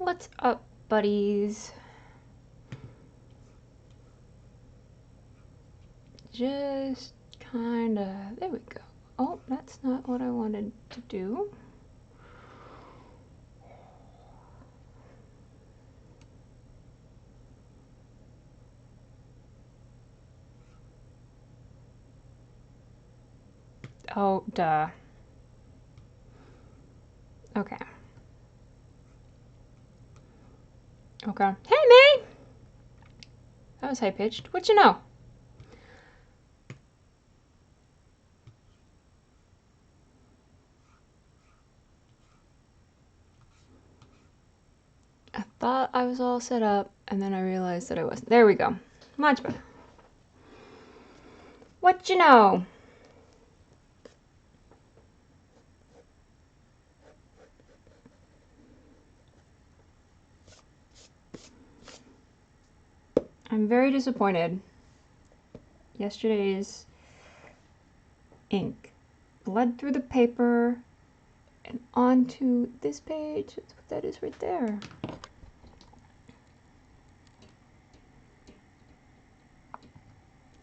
What's up, buddies? Just kinda, there we go. Oh, that's not what I wanted to do. Oh, duh. Okay. Okay. Hey, May! That was high-pitched. What you know? I thought I was all set up, and then I realized that I wasn't. There we go. Much better. What you know? I'm very disappointed. Yesterday's ink bled through the paper and onto this page. That's what that is right there.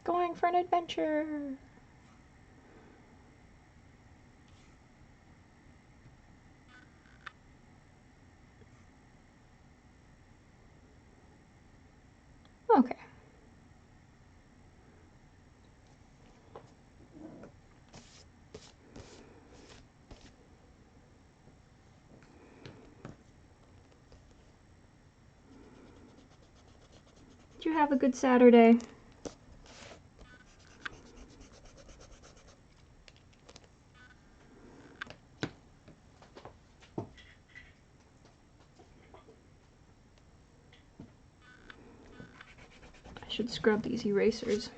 Going for an adventure. Okay. Did you have a good Saturday? I should scrub these erasers.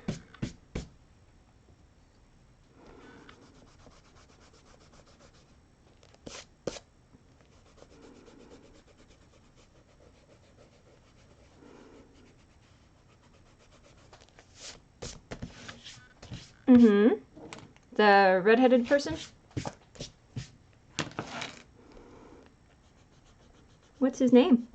Mm-hmm. The redheaded person? What's his name?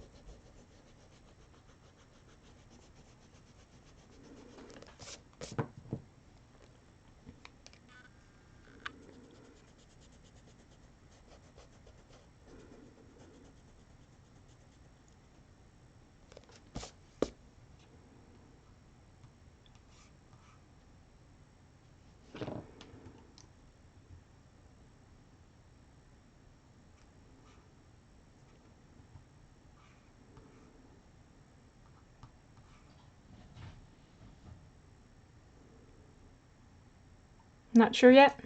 Not sure yet.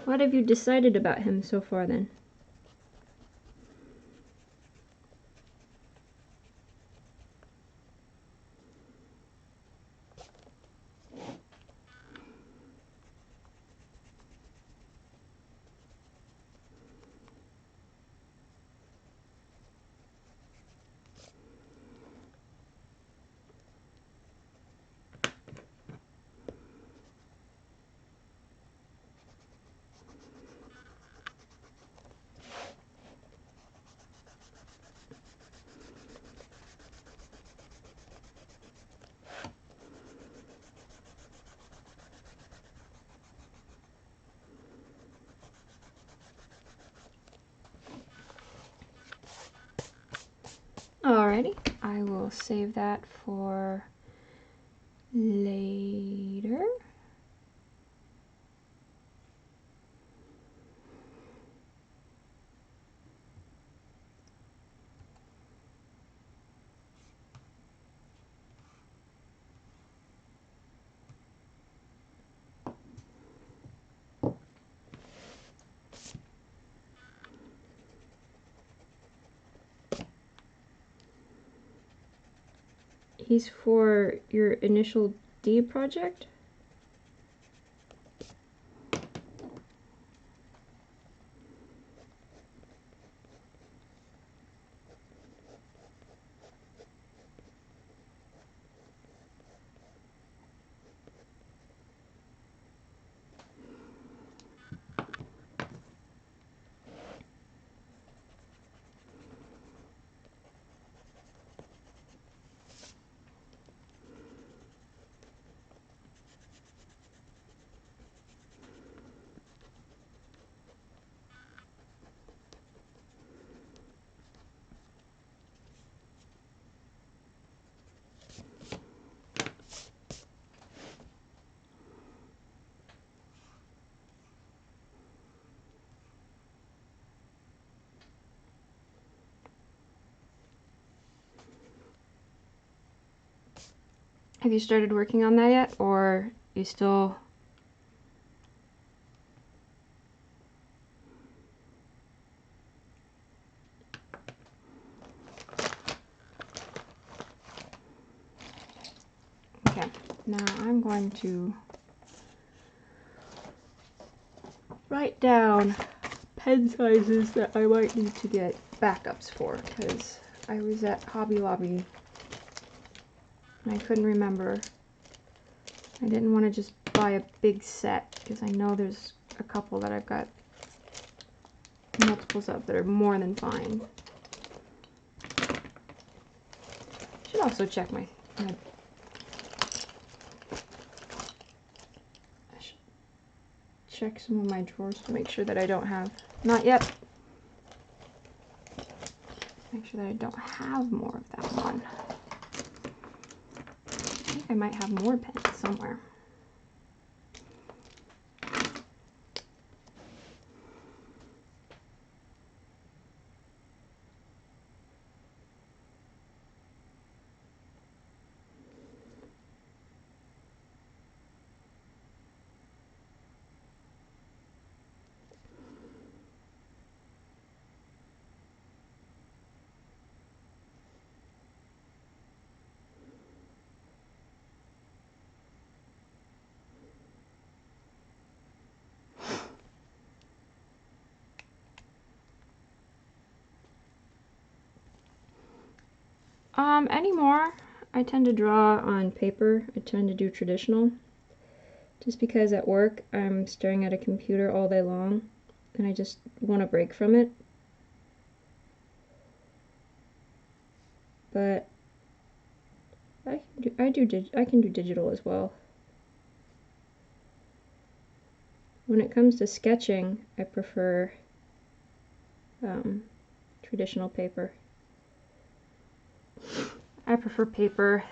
What have you decided about him so far then? Alrighty, I will save that for later. He's for your initial D project? Have you started working on that yet, or you still... Okay, now I'm going to write down pen sizes that I might need to get backups for, because I was at Hobby Lobby and I couldn't remember. I didn't want to just buy a big set, because I know there's a couple that I've got multiples of that are more than fine. Should also check my I should check some of my drawers to make sure that I don't have, not yet, make sure that I don't have more of that one. I think I might have more pens somewhere. Anymore, I tend to draw on paper. I tend to do traditional. Just because at work I'm staring at a computer all day long and I just want a break from it. But I can do digital as well. When it comes to sketching, I prefer traditional paper. I prefer paper.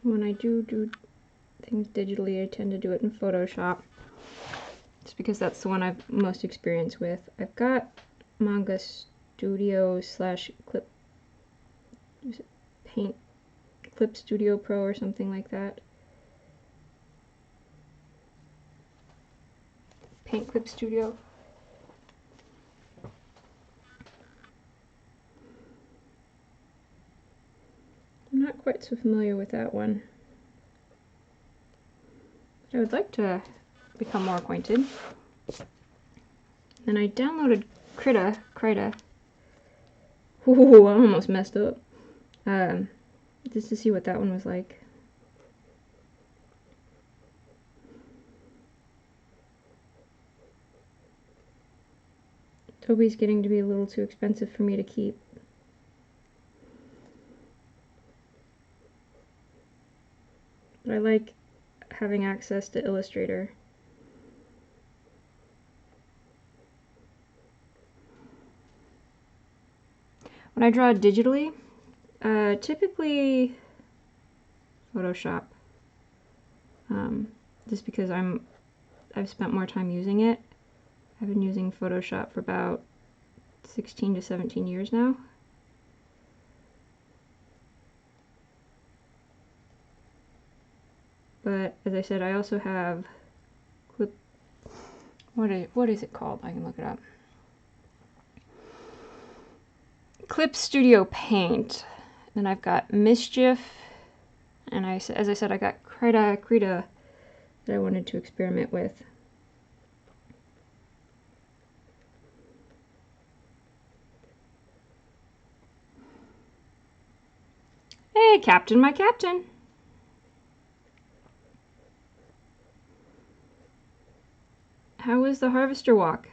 When I do things digitally, I tend to do it in Photoshop. Just because that's the one I've most experience with. I've got Manga Studio / Clip, is it Paint Clip Studio Pro or something like that. Paint Clip Studio. I'm not quite so familiar with that one. I would like to become more acquainted. Then I downloaded Krita. Ooh, I almost messed up. Just to see what that one was like. Toby's getting to be a little too expensive for me to keep. But I like having access to Illustrator. When I draw digitally, typically Photoshop. Just because I've spent more time using it. I've been using Photoshop for about 16 to 17 years now. But as I said, I also have Clip. What is it called? I can look it up. Clip Studio Paint. Then I've got Mischief, and as I said, I got Krita that I wanted to experiment with. Hey, Captain, my Captain. How was the harvester walk?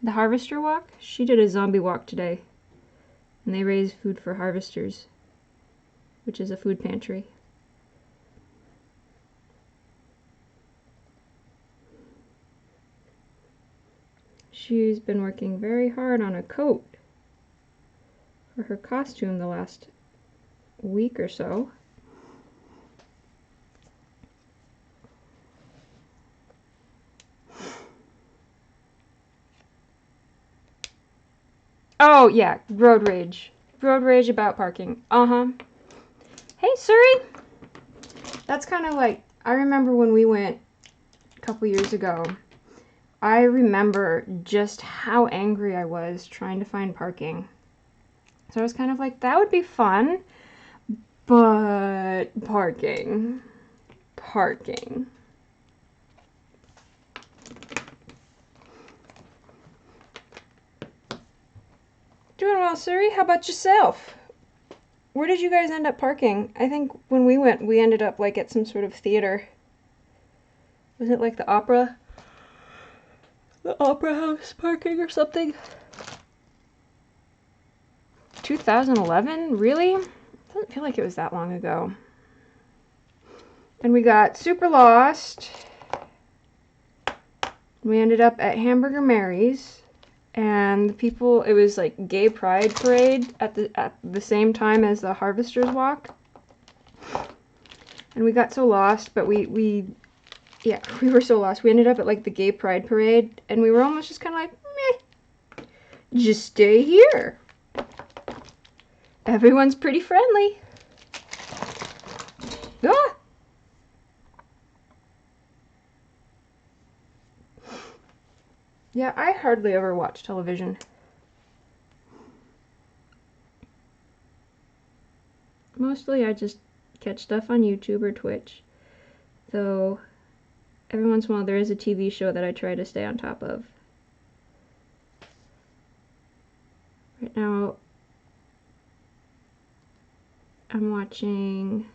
The harvester walk? She did a zombie walk today. And they raise food for harvesters, which is a food pantry. She's been working very hard on a coat for her costume the last week or so. Oh, yeah, road rage. Road rage about parking. Uh-huh. Hey, Suri! That's kind of like, I remember when we went a couple years ago, I remember just how angry I was trying to find parking. So I was kind of like, that would be fun, but parking. Doing well, Suri. How about yourself? Where did you guys end up parking? I think when we went, we ended up like at some sort of theater. Was it like the opera? The opera house parking or something? 2011? Really? Doesn't feel like it was that long ago. And we got super lost. We ended up at Hamburger Mary's. And the people, it was like gay pride parade at the same time as the harvesters walk. And we got so lost, but we were so lost. We ended up at like the gay pride parade, and we were almost just kind of like, meh, just stay here. Everyone's pretty friendly. Ah! Yeah, I hardly ever watch television. Mostly I just catch stuff on YouTube or Twitch. Though, every once in a while there is a TV show that I try to stay on top of. Right now, I'm watching,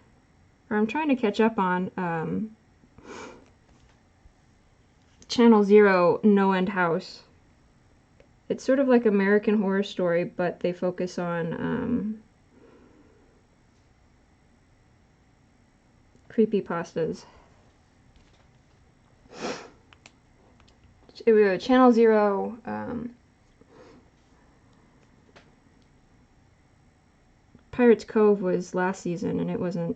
or I'm trying to catch up on, Channel Zero No End House. It's sort of like American Horror Story, but they focus on creepypastas. Channel Zero Pirates Cove was last season, and it wasn't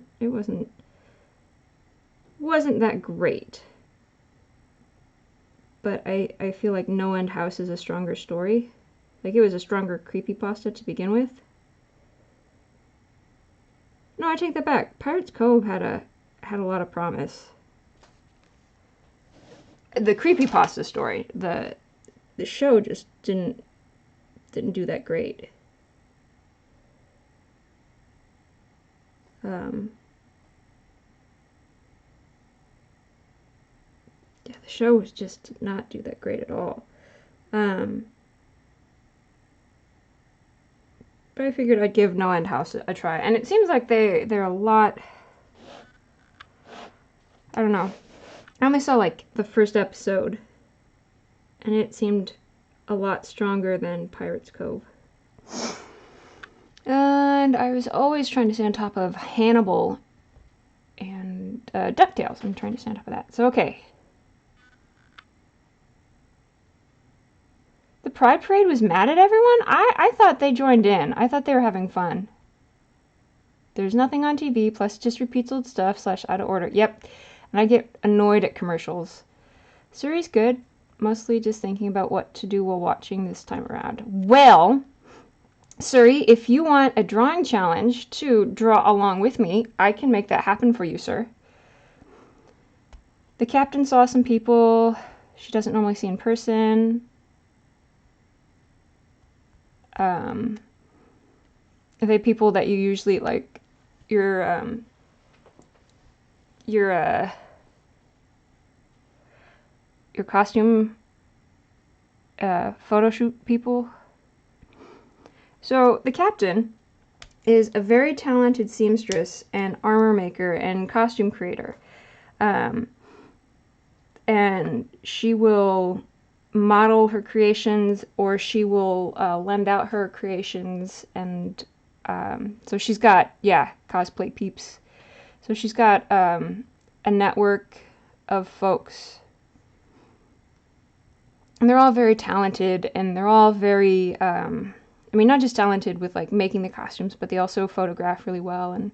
that great. But I feel like No End House is a stronger story. Like, it was a stronger creepypasta to begin with. No, I take that back. Pirates Cove had a lot of promise. The creepypasta story, the show just didn't do that great. Yeah, the show was just did not do that great at all. But I figured I'd give No End House a try, and it seems like they're a lot. I don't know. I only saw like the first episode, and it seemed a lot stronger than Pirates Cove. And I was always trying to stay on top of Hannibal and DuckTales. I'm trying to stay on top of that. So, okay. The Pride Parade was mad at everyone? I thought they joined in. I thought they were having fun. There's nothing on TV, plus just repeats old stuff / out of order. Yep. And I get annoyed at commercials. Suri's good. Mostly just thinking about what to do while watching this time around. Well, Suri, if you want a drawing challenge to draw along with me, I can make that happen for you, sir. The captain saw some people she doesn't normally see in person. They people that you usually like your costume photo shoot people. So the captain is a very talented seamstress and armor maker and costume creator. And she will model her creations, or she will lend out her creations. And so she's got, cosplay peeps. So she's got a network of folks. And they're all very talented, and they're all very, not just talented with like making the costumes, but they also photograph really well and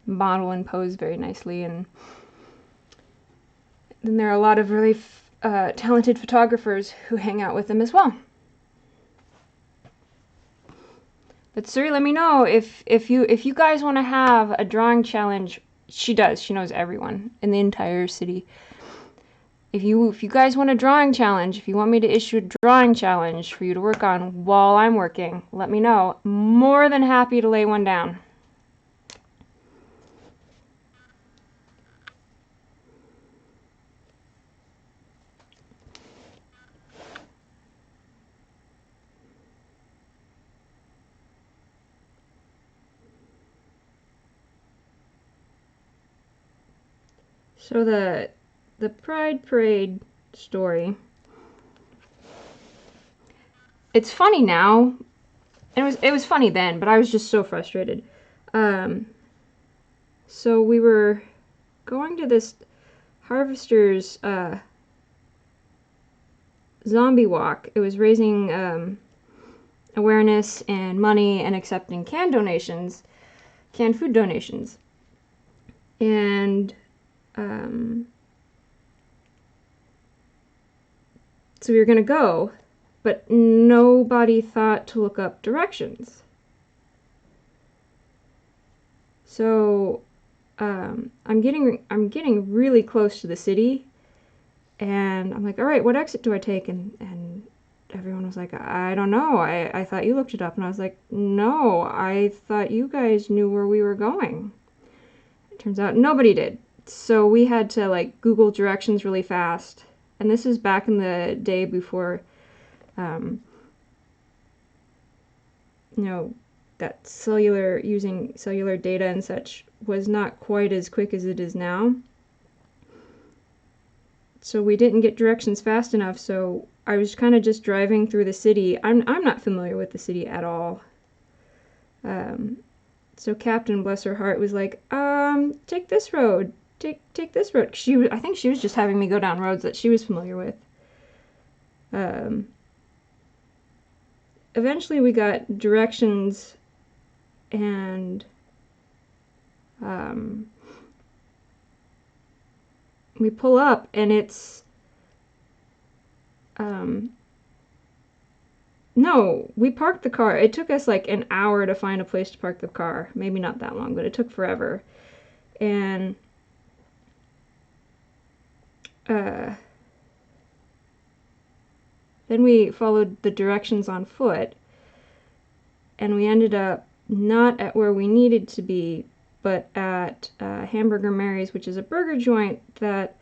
model and pose very nicely. And then there are a lot of really talented photographers who hang out with them as well. But Suri, let me know if you guys want to have a drawing challenge. She does. She knows everyone in the entire city. If you guys want a drawing challenge, if you want me to issue a drawing challenge for you to work on while I'm working, let me know. More than happy to lay one down. So the Pride Parade story, it's funny now. It was funny then, but I was just so frustrated. So we were going to this harvester's zombie walk. It was raising awareness and money and accepting canned food donations. And so we were going to go, but nobody thought to look up directions. So I'm getting really close to the city, and I'm like, all right, what exit do I take? And everyone was like, I don't know. I thought you looked it up. And I was like, no, I thought you guys knew where we were going. It turns out nobody did. So we had to like Google directions really fast. And this is back in the day before, that using cellular data and such was not quite as quick as it is now. So we didn't get directions fast enough, so I was kind of just driving through the city. I'm not familiar with the city at all. So Captain, bless her heart, was like, take this road. Take this road. I think she was just having me go down roads that she was familiar with. Eventually we got directions, and we pull up, and it's no, we parked the car. It took us like an hour to find a place to park the car. Maybe not that long, but it took forever. And then we followed the directions on foot, and we ended up not at where we needed to be, but at Hamburger Mary's, which is a burger joint that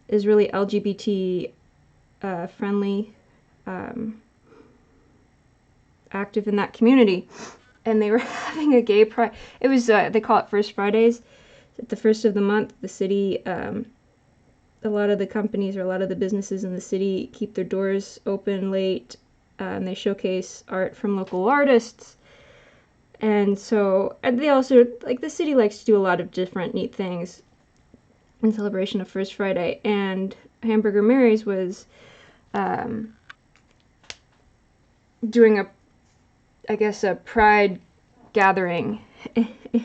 is really LGBT friendly, active in that community. And they were having a gay pride. It was, they call it First Fridays. At the first of the month, the city, a lot of the companies or a lot of the businesses in the city keep their doors open late, and they showcase art from local artists. And so, and they also, like, the city likes to do a lot of different neat things in celebration of First Friday. And Hamburger Mary's was doing a pride gathering.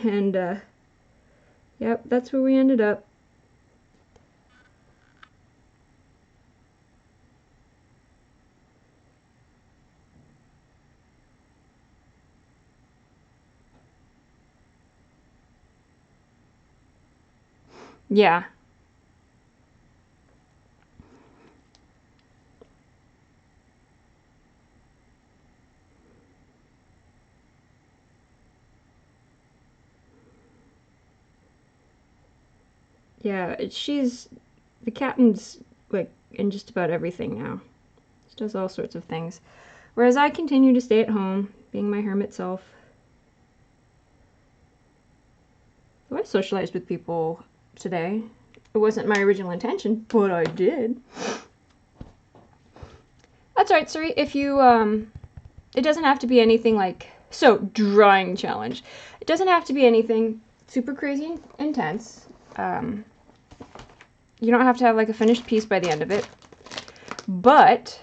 And, yep, that's where we ended up. Yeah. Yeah, the captain's like in just about everything now. She does all sorts of things. Whereas I continue to stay at home, being my hermit self. So I socialized with people today. It wasn't my original intention, but I did. That's right, Suri. If you, it doesn't have to be anything like, so, drawing challenge. It doesn't have to be anything super crazy and intense. You don't have to have like a finished piece by the end of it. But,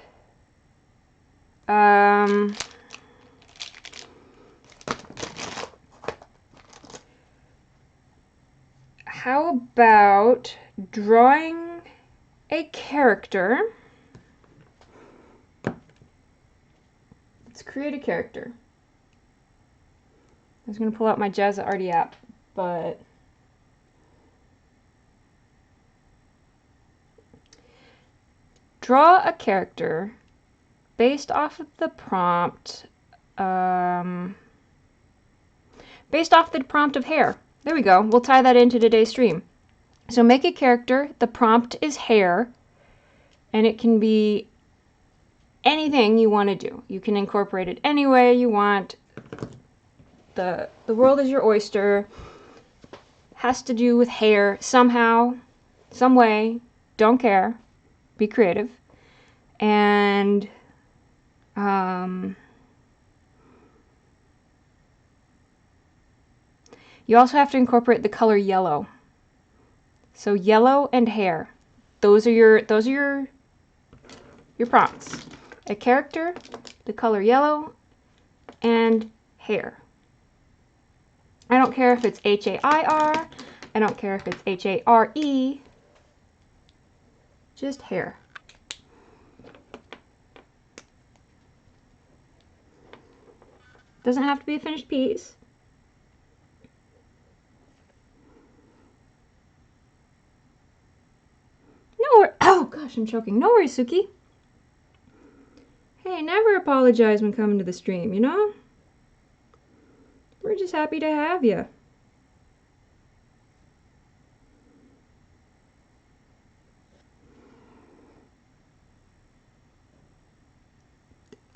how about drawing a character? Let's create a character. I was going to pull out my Jazza Arty app, but draw a character based off of the prompt, based off the prompt of Hare. There we go. We'll tie that into today's stream. So make a character. The prompt is Hare, and it can be anything you want to do. You can incorporate it any way you want. The world is your oyster. Has to do with Hare somehow, some way. Don't care. Be creative. And you also have to incorporate the color yellow. So yellow and Hare. Those are your prompts. A character, the color yellow, and Hare. I don't care if it's H-A-I-R. I don't care if it's H-A-R-E. Just Hare. Doesn't have to be a finished piece. No, oh gosh, I'm choking. No worries, Suki. Hey, never apologize when coming to the stream, you know? We're just happy to have you.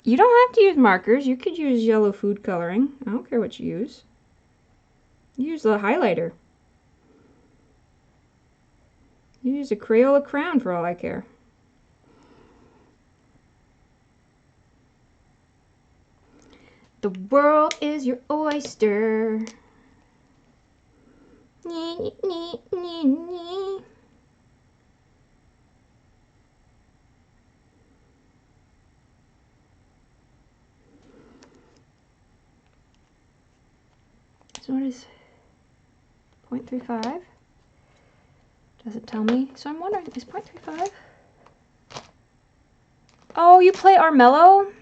You don't have to use markers. You could use yellow food coloring. I don't care what you use. Use the highlighter. Use a Crayola crayon for all I care. The world is your oyster. Nee, nee, nee, nee. So what is 0.35? Doesn't tell me. So I'm wondering, is 0.35? Oh, you play Armello?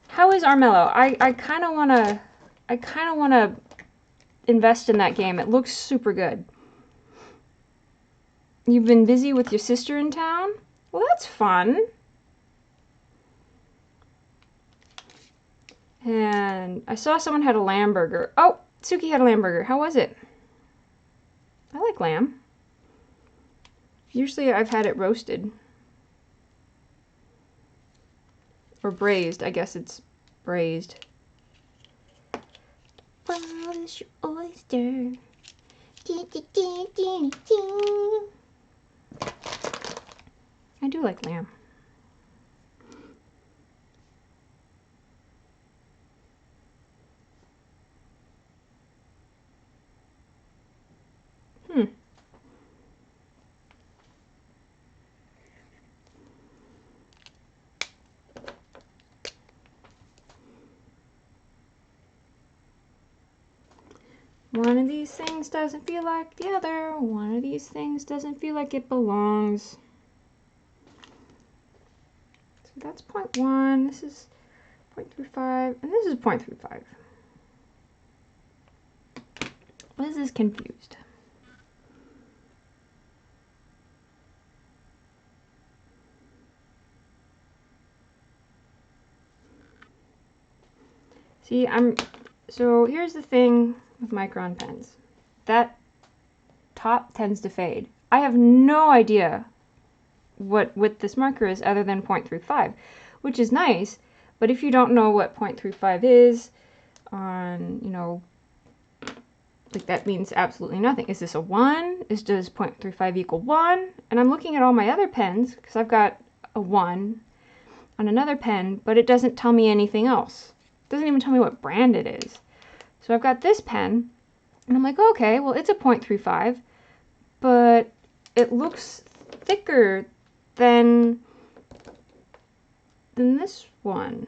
How is Armello? I kind of want to invest in that game. It looks super good. You've been busy with your sister in town? Well, that's fun. And I saw someone had a lamb burger. Oh, Suki had a lamb burger. How was it? I like lamb. Usually I've had it roasted. Or braised. I guess it's braised. World is your oyster. I do like lamb. One of these things doesn't feel like the other. One of these things doesn't feel like it belongs. So that's 0.1. This is 0.35. And this is 0.35. Liz is confused. See, so here's the thing with micron pens. That top tends to fade. I have no idea what width this marker is other than 0.35, which is nice, but if you don't know what 0.35 is on, you know, like that means absolutely nothing. Is this a 1? Does 0.35 equal 1? And I'm looking at all my other pens because I've got a 1 on another pen, but it doesn't tell me anything else. It doesn't even tell me what brand it is. So I've got this pen, and I'm like, okay, well, it's a 0.35, but it looks thicker than this one.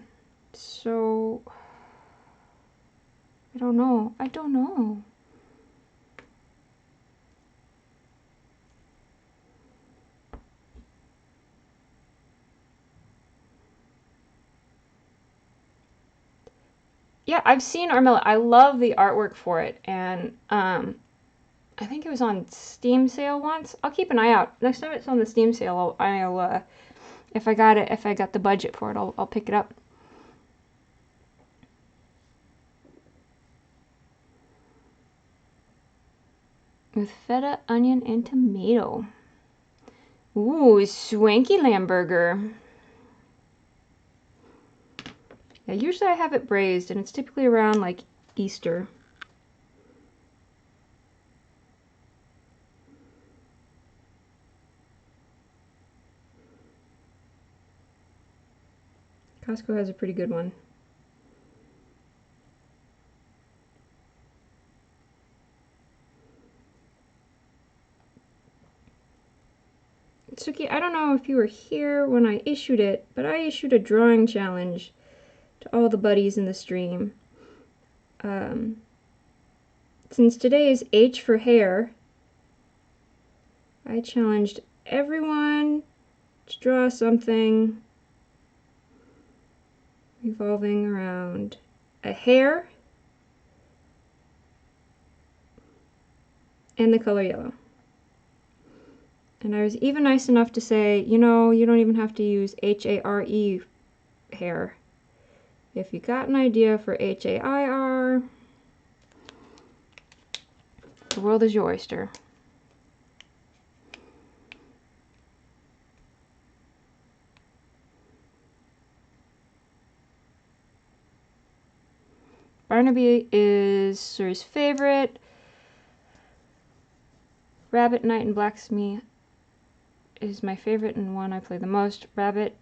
So I don't know. I don't know. Yeah, I've seen Armilla. I love the artwork for it, and I think it was on Steam sale once. I'll keep an eye out. Next time it's on the Steam sale, I'll if I got the budget for it, I'll pick it up. With feta, onion, and tomato. Ooh, swanky lamb burger. Yeah, usually I have it braised, and it's typically around like Easter. Costco has a pretty good one. Suki, I don't know if you were here when I issued it, but I issued a drawing challenge to all the buddies in the stream. Since today is H for Hare, I challenged everyone to draw something revolving around a hare and the color yellow. And I was even nice enough to say, you know, you don't even have to use H-A-R-E, Hare. If you got an idea for H-A-I-R, the world is your oyster. Barnaby is Sir's favorite. Rabbit, Knight, and Blacksmith is my favorite and one I play the most. Rabbit,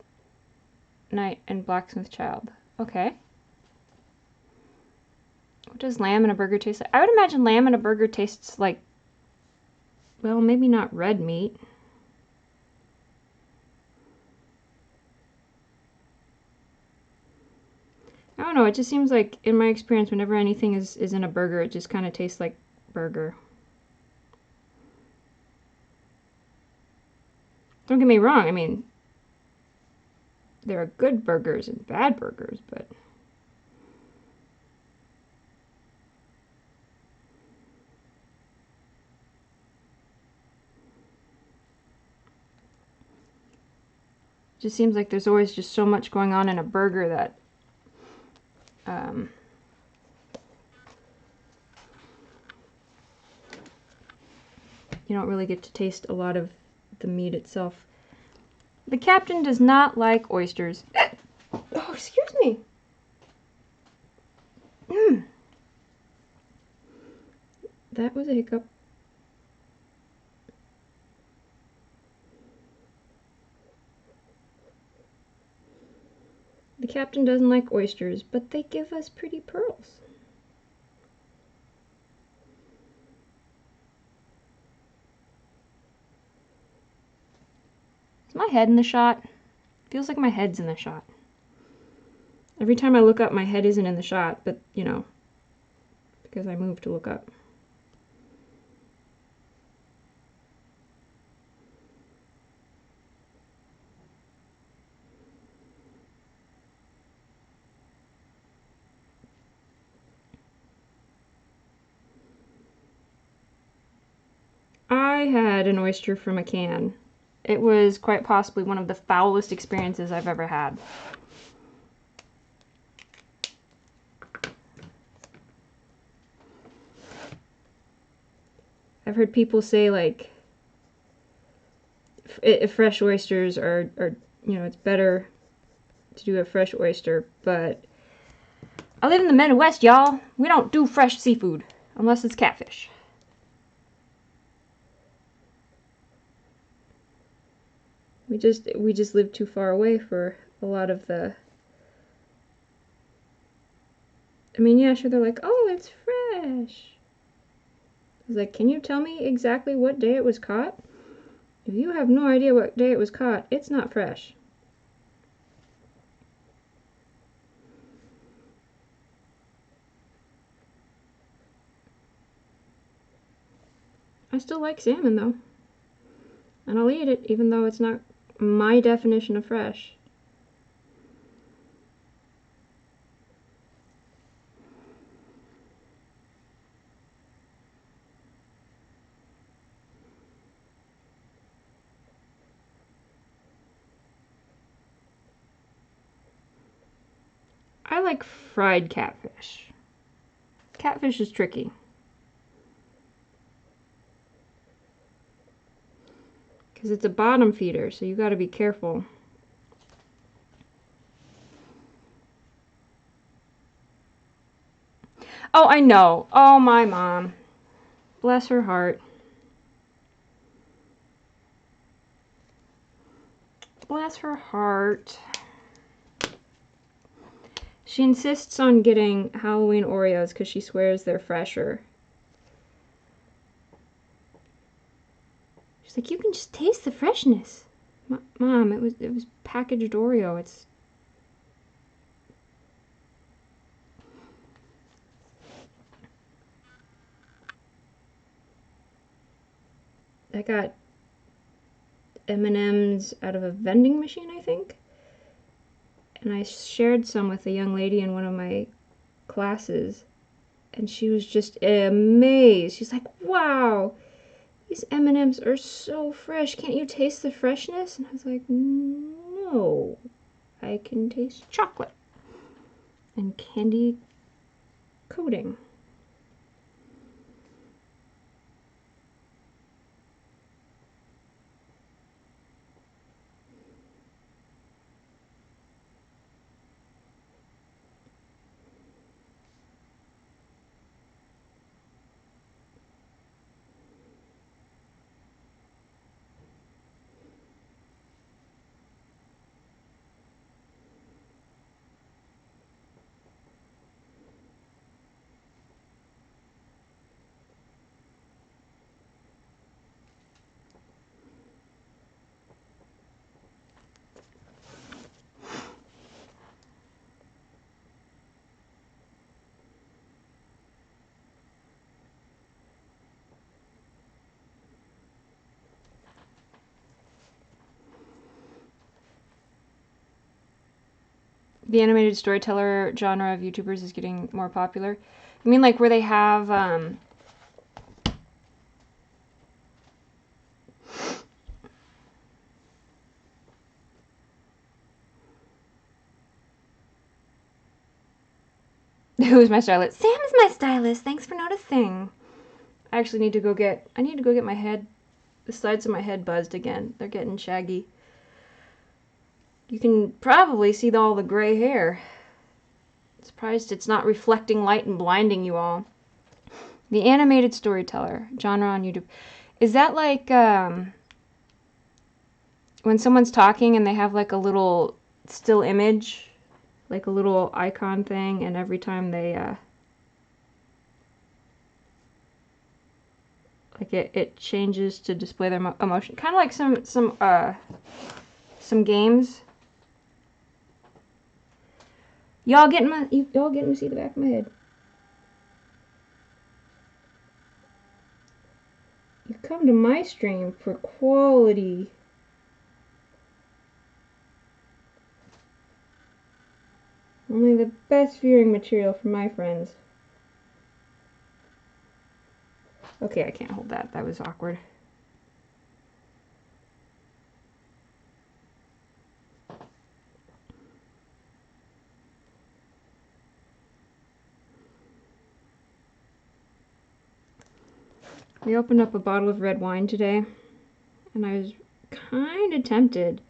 Knight, and Blacksmith Child. Okay. What does lamb in a burger taste like? I would imagine lamb in a burger tastes like, well, maybe not red meat. I don't know, it just seems like, in my experience, whenever anything is in a burger, it just kind of tastes like burger. Don't get me wrong, I mean, there are good burgers and bad burgers, but it just seems like there's always just so much going on in a burger that you don't really get to taste a lot of the meat itself. The captain does not like oysters. Oh, excuse me. That was a hiccup. The captain doesn't like oysters, but they give us pretty pearls. Is my head in the shot? Feels like my head's in the shot. Every time I look up, my head isn't in the shot, but, you know, because I moved to look up. I had an oyster from a can. It was quite possibly one of the foulest experiences I've ever had. I've heard people say, like, if fresh oysters are, you know, it's better to do a fresh oyster, but I live in the Midwest, y'all. We don't do fresh seafood unless it's catfish. We just live too far away for a lot of the. I mean, yeah, sure, they're like, oh, it's fresh. I was like, can you tell me exactly what day it was caught? If you have no idea what day it was caught, it's not fresh. I still like salmon, though. And I'll eat it, even though it's not my definition of fresh. I like fried catfish. Catfish is tricky. Because it's a bottom feeder, so you gotta be careful. Oh, I know. Oh, my mom. Bless her heart. Bless her heart. She insists on getting Halloween Oreos because she swears they're fresher. She's like, you can just taste the freshness. Mom, it was packaged Oreo. It's. I got M&Ms out of a vending machine, I think. And I shared some with a young lady in one of my classes. And she was just amazed. She's like, wow, these M&Ms are so fresh. Can't you taste the freshness? And I was like, no, I can taste chocolate and candy coating. The animated storyteller genre of YouTubers is getting more popular. I mean, like, where they have, who's my stylist? Sam is my stylist. Thanks for noticing. I actually need to go get, my head, the sides of my head buzzed again. They're getting shaggy. You can probably see all the gray hair. Surprised it's not reflecting light and blinding you all. The animated storyteller genre on YouTube. Is that like when someone's talking and they have like a little still image, like a little icon thing, and every time they like it changes to display their emotion, kind of like some games. Y'all getting to see the back of my head. You come to my stream for quality. Only the best viewing material for my friends. Okay, I can't hold that. That was awkward. We opened up a bottle of red wine today, and I was kind of tempted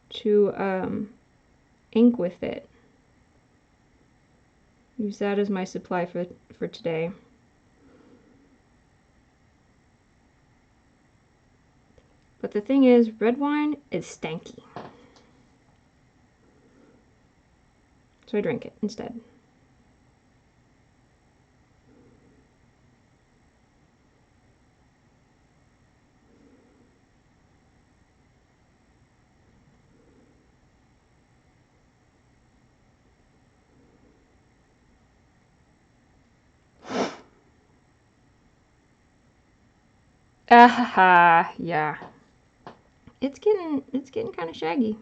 to ink with it. Use that as my supply for today. But the thing is, red wine is stanky. So I drink it instead. Ah, yeah. It's getting kind of shaggy.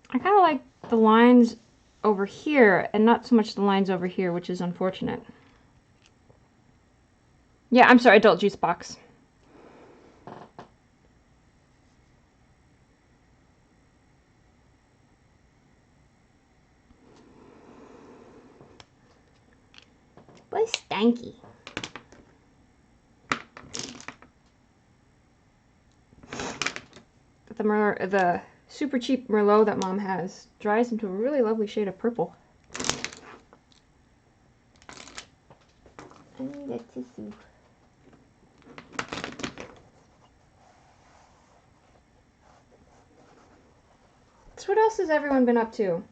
I kind of like the lines over here and not so much the lines over here, which is unfortunate. Yeah, I'm sorry, adult juice box. But stanky. The super cheap Merlot that Mom has dries into a really lovely shade of purple. I need a tissue. So what else has everyone been up to?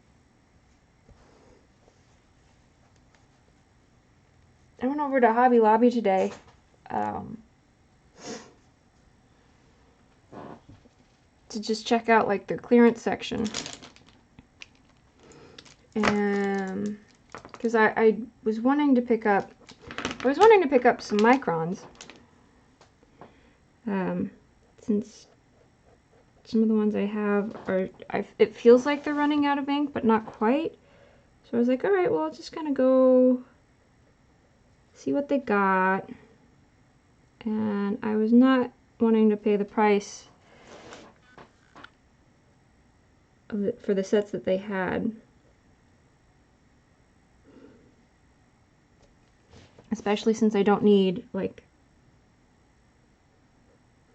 I went over to Hobby Lobby today. To just check out like their clearance section. And because I was wanting to pick up some microns. Since some of the ones I have are, it feels like they're running out of ink, but not quite. So I was like, all right, well, I'll just kind of go see what they got. And I was not wanting to pay the price of it for the sets that they had. Especially since I don't need, like,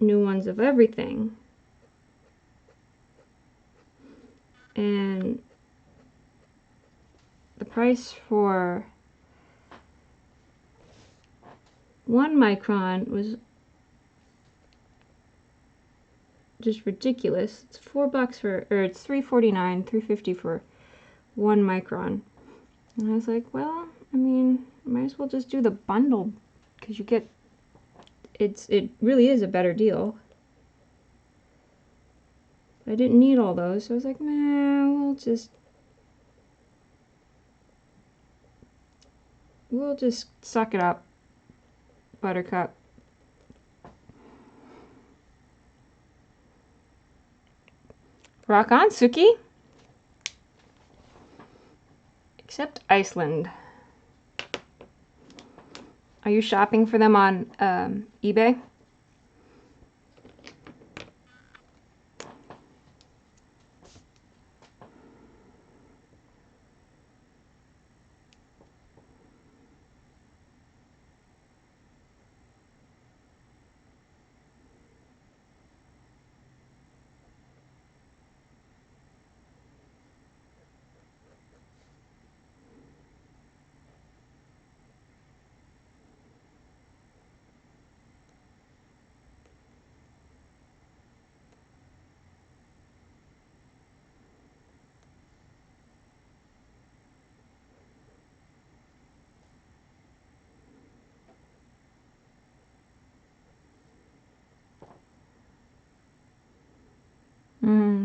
new ones of everything. And the price for 1 micron was just ridiculous. It's $4 for, or it's $3.49, $3.50 for 1 micron. And I was like, well, I mean, might as well just do the bundle, because you get, it really is a better deal. I didn't need all those, so I was like, nah, we'll just suck it up, Buttercup. Rock on, Suki. Except Iceland. Are you shopping for them on eBay?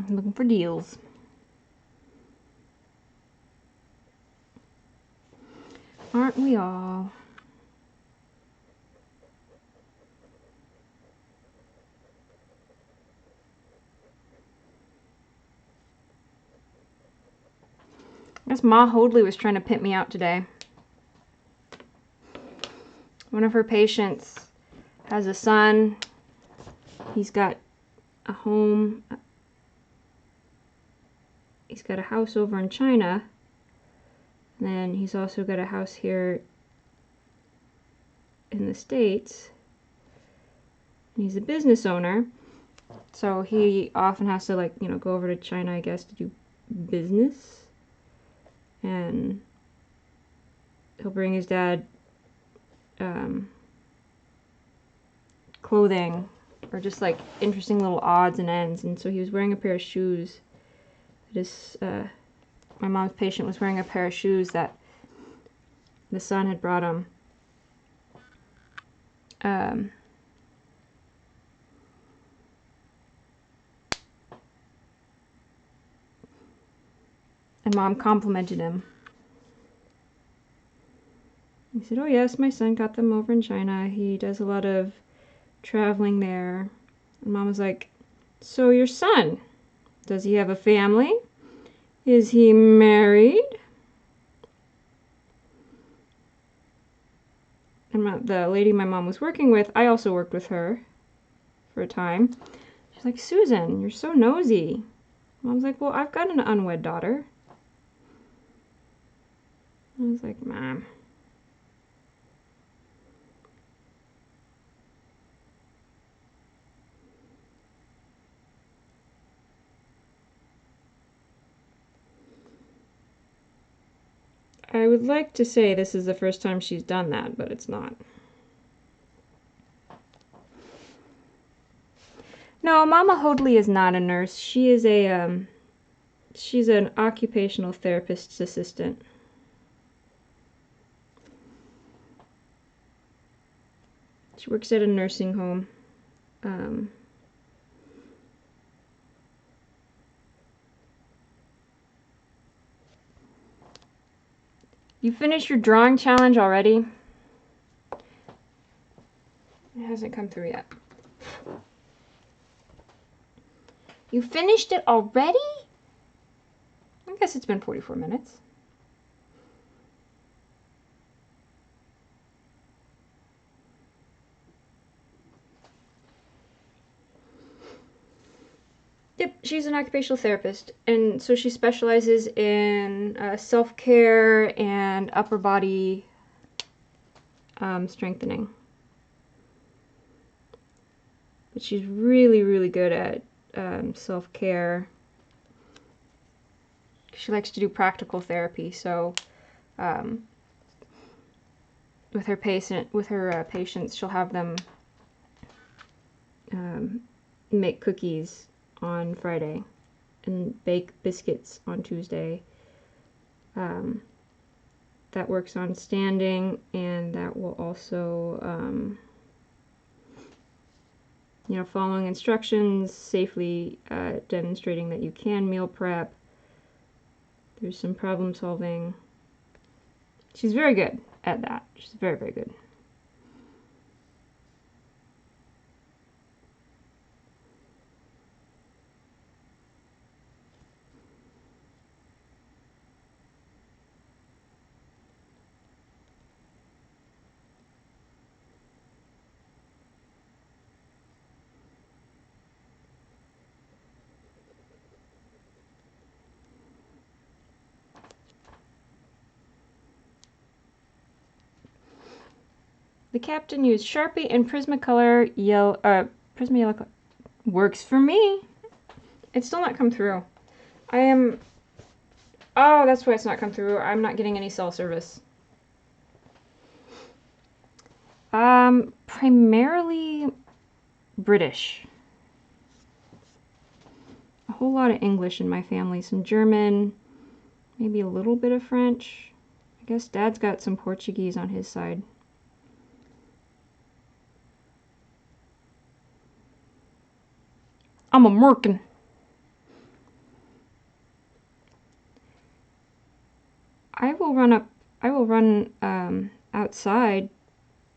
Looking for deals. Aren't we all? I guess Ma Hoadley was trying to pimp me out today. One of her patients has a son. He's got a home. He's got a house over in China. And then he's also got a house here in the States. And he's a business owner. So he often has to, like, you know, go over to China, I guess, to do business. And he'll bring his dad clothing or just like interesting little odds and ends. And so he was wearing a pair of shoes. My mom's patient was wearing a pair of shoes that the son had brought him. And Mom complimented him. He said, "Oh yes, my son got them over in China. He does a lot of traveling there." And Mom was like, "So your son, does he have a family? Is he married?" And the lady my mom was working with, I also worked with her for a time. She's like, "Susan, you're so nosy." Mom's like, "Well, I've got an unwed daughter." I was like, "Mom." I would like to say this is the first time she's done that, but it's not. No, Mama Hoadley is not a nurse. She is she's an occupational therapist's assistant. She works at a nursing home. You finished your drawing challenge already? It hasn't come through yet. You finished it already? I guess it's been 44 minutes. Yep, she's an occupational therapist, and so she specializes in self-care and upper body strengthening. But she's really, really good at self-care. She likes to do practical therapy, so with her patients, she'll have them make cookies on Friday and bake biscuits on Tuesday. That works on standing, and that will also you know, following instructions, safely demonstrating that you can meal prep. There's some problem solving. She's very good at that. She's very, very good. The captain used Sharpie and Prismacolor yellow, Prisma yellow. Works for me. It's still not come through. Oh, that's why it's not come through. I'm not getting any cell service. Primarily British. A whole lot of English in my family. Some German, maybe a little bit of French. I guess Dad's got some Portuguese on his side. I'm American. I will run outside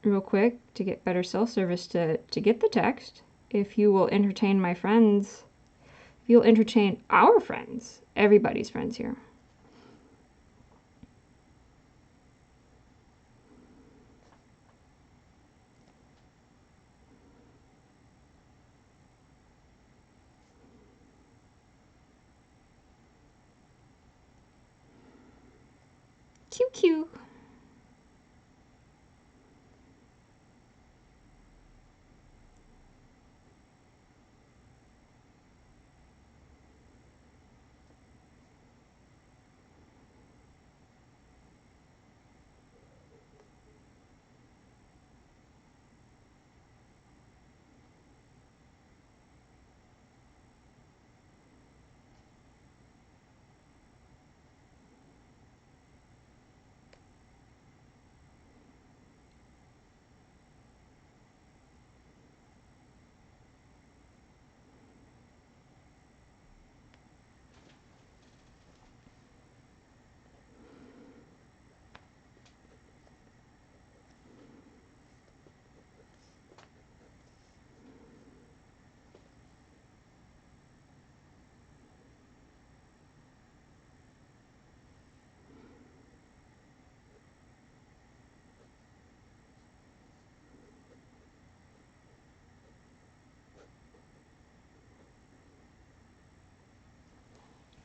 real quick to get better cell service to get the text. If you will entertain my friends, if you'll entertain our friends, everybody's friends here. QQ.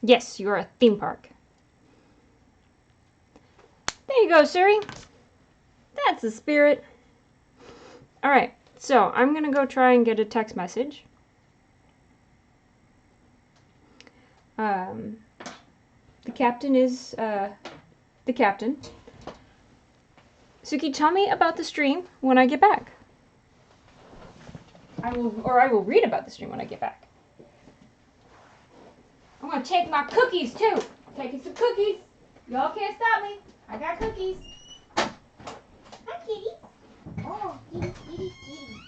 Yes, you're a theme park. There you go, Siri. That's the spirit. Alright, so I'm gonna go try and get a text message. The captain is the captain. Suki, tell me about the stream when I get back. I will read about the stream when I get back. I'm gonna take my cookies too. Taking some cookies. Y'all can't stop me. I got cookies. Hi, kitty. Oh, kitty, kitty, kitty.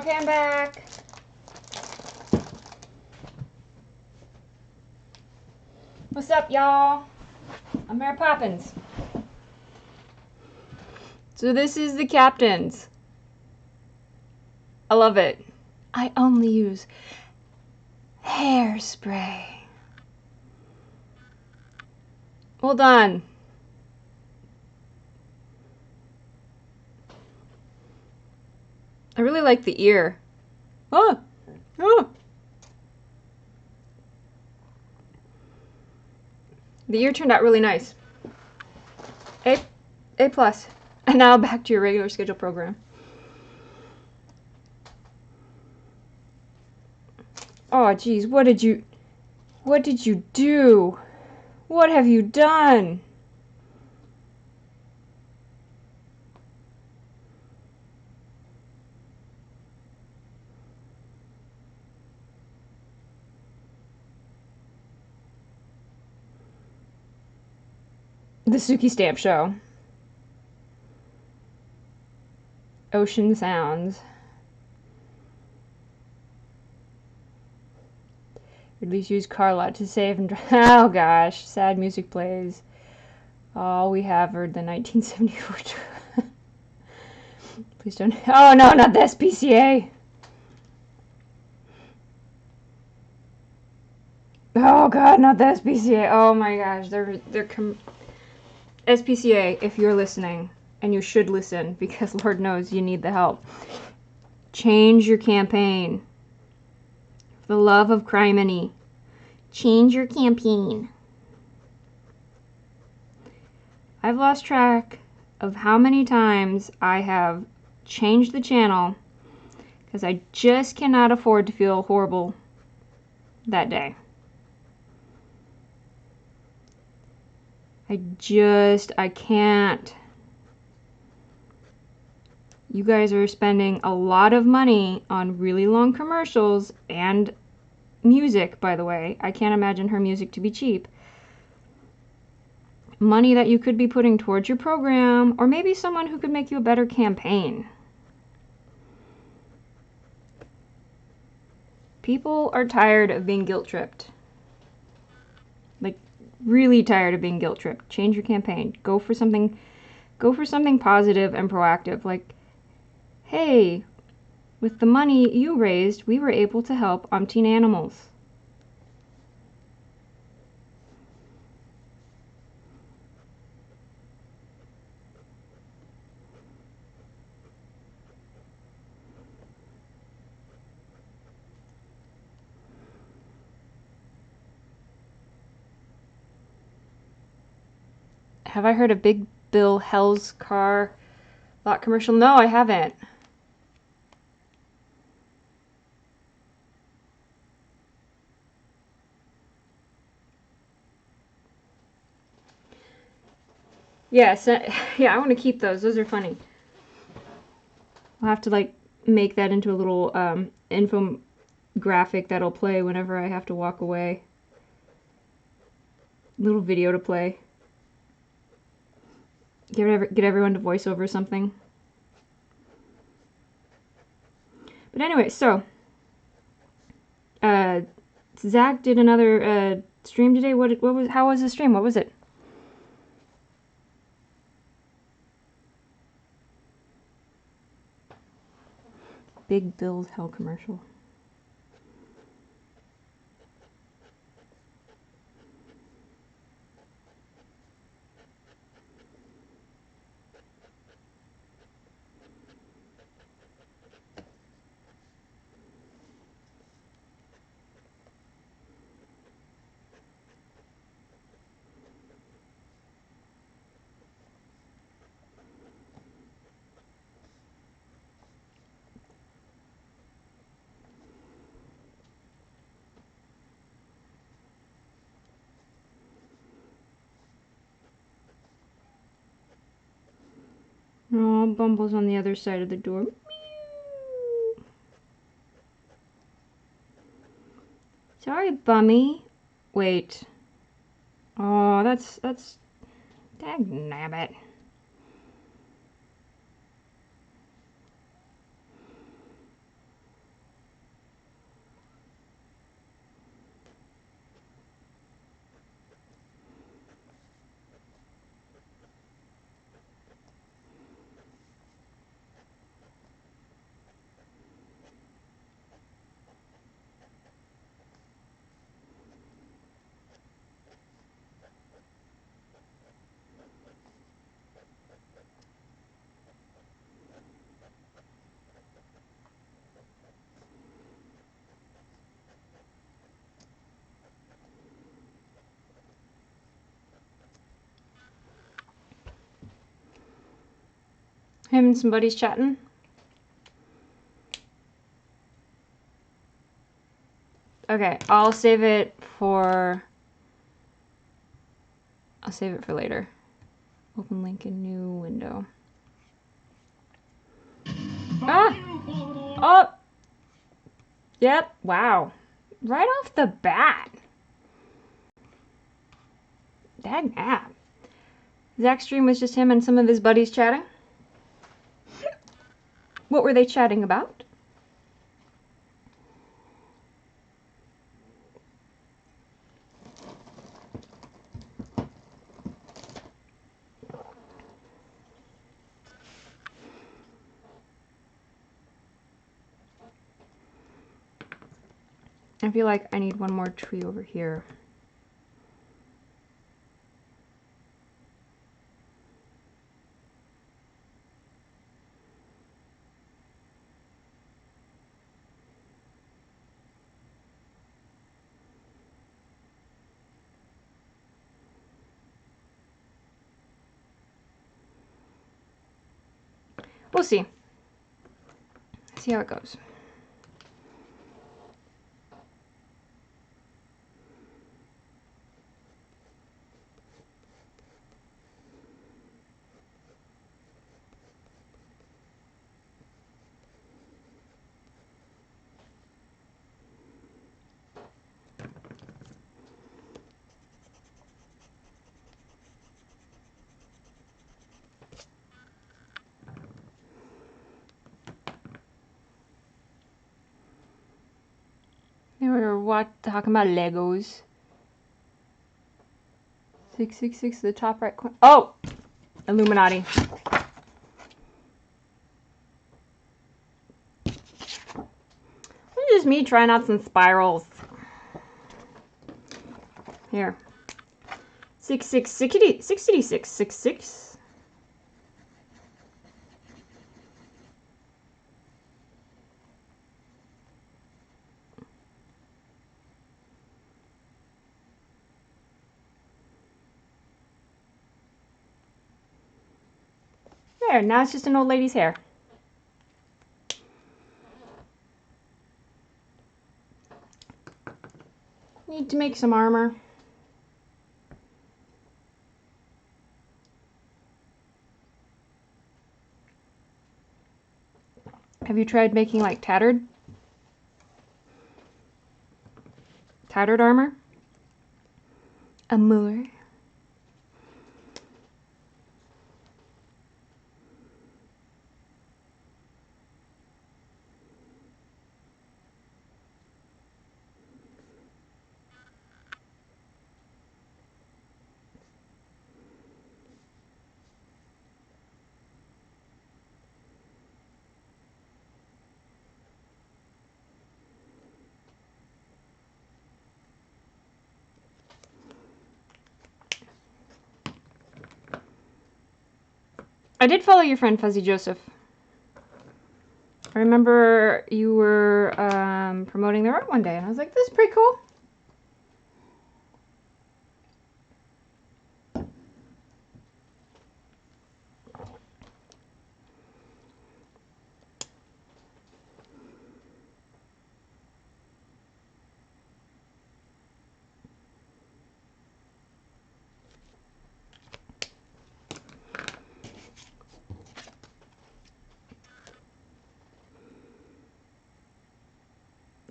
Okay, I'm back. What's up, y'all? I'm Mary Poppins. So this is the Captain's. I love it. I only use hairspray. Hold on. I really like the ear. Oh! Oh! The ear turned out really nice. A plus. And now back to your regular schedule program. Oh geez, what did you do? What have you done? The Suki Stamp Show. Ocean Sounds. At least use Carla to save and oh gosh, sad music plays. All we have are the 1974. Please don't. Oh no, not the SPCA. Oh god, not the SPCA. Oh my gosh, they're SPCA. If you're listening, and you should listen because Lord knows you need the help. Change your campaign. For the love of criminy. Change your campaign. I've lost track of how many times I have changed the channel because I just cannot afford to feel horrible that day. I can't. You guys are spending a lot of money on really long commercials and music, by the way. I can't imagine her music to be cheap. Money that you could be putting towards your program, or maybe someone who could make you a better campaign. People are tired of being guilt-tripped. Like, really tired of being guilt-tripped. Change your campaign. Go for something positive and proactive. Like, hey, with the money you raised, we were able to help umpteen animals. Have I heard a Big Bill Hell's car lot commercial? No, I haven't. Yes, yeah, I want to keep those. Those are funny. I'll have to like make that into a little infographic that'll play whenever I have to walk away. Little video to play. Get everyone to voice over something. But anyway, so Zach did another stream today. How was the stream? What was it? Big Bill's Hell commercial. Oh, Bumble's on the other side of the door. Meow. Sorry, Bummy. Wait. Oh, that's dagnabbit. Him and some buddies chatting. Okay, I'll save it for later. Open link in new window. Ah! Oh! Yep, wow. Right off the bat. Dag nap. Zach's stream was just him and some of his buddies chatting. What were they chatting about? I feel like I need one more tree over here. We'll see. See how it goes. They were talking about Legos. 666, the top right corner. Oh! Illuminati. It's just me trying out some spirals. Here. 66. There, now it's just an old lady's hair. Need to make some armor. Have you tried making like tattered armor? Amour. I did follow your friend Fuzzy Joseph. I remember you were promoting their art one day, and I was like, this is pretty cool.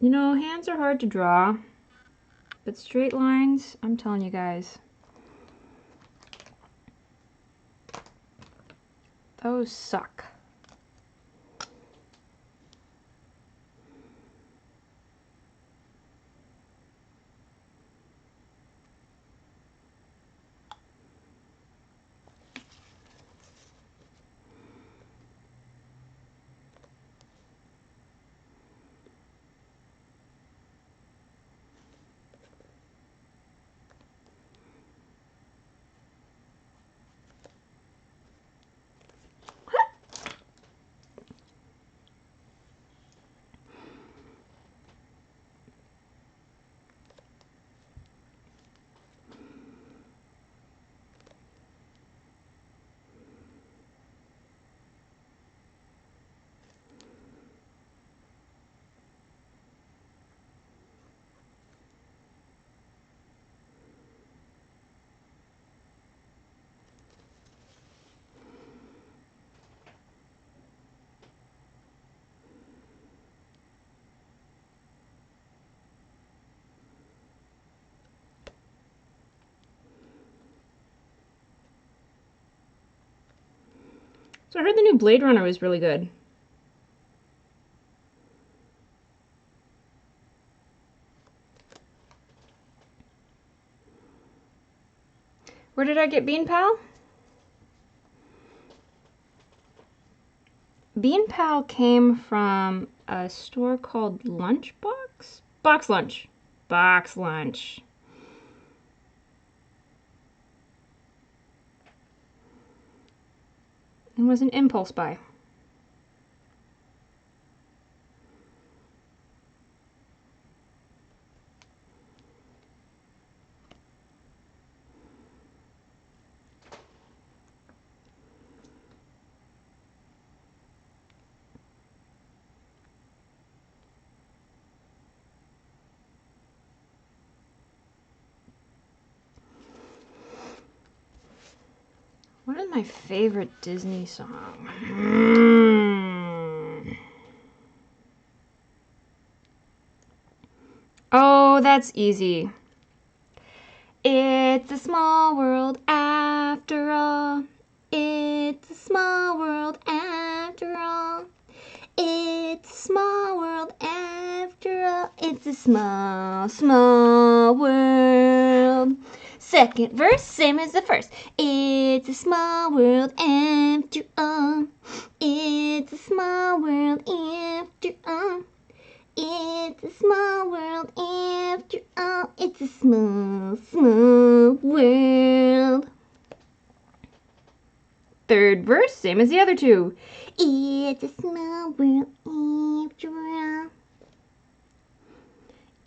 You know, hands are hard to draw, but straight lines, I'm telling you guys, those suck. So I heard the new Blade Runner was really good. Where did I get Bean Pal? Bean Pal came from a store called Lunchbox? Box Lunch. Box Lunch. And was an impulse buy. What is my favorite Disney song? Oh, that's easy. It's a small world after all. It's a small world after all. It's a small world after all. It's a small, small world. Second verse, same as the first. It's a small world after all. It's a small world after all. It's a small world after all. It's a small, small world. Third verse, same as the other two. It's a small world after all.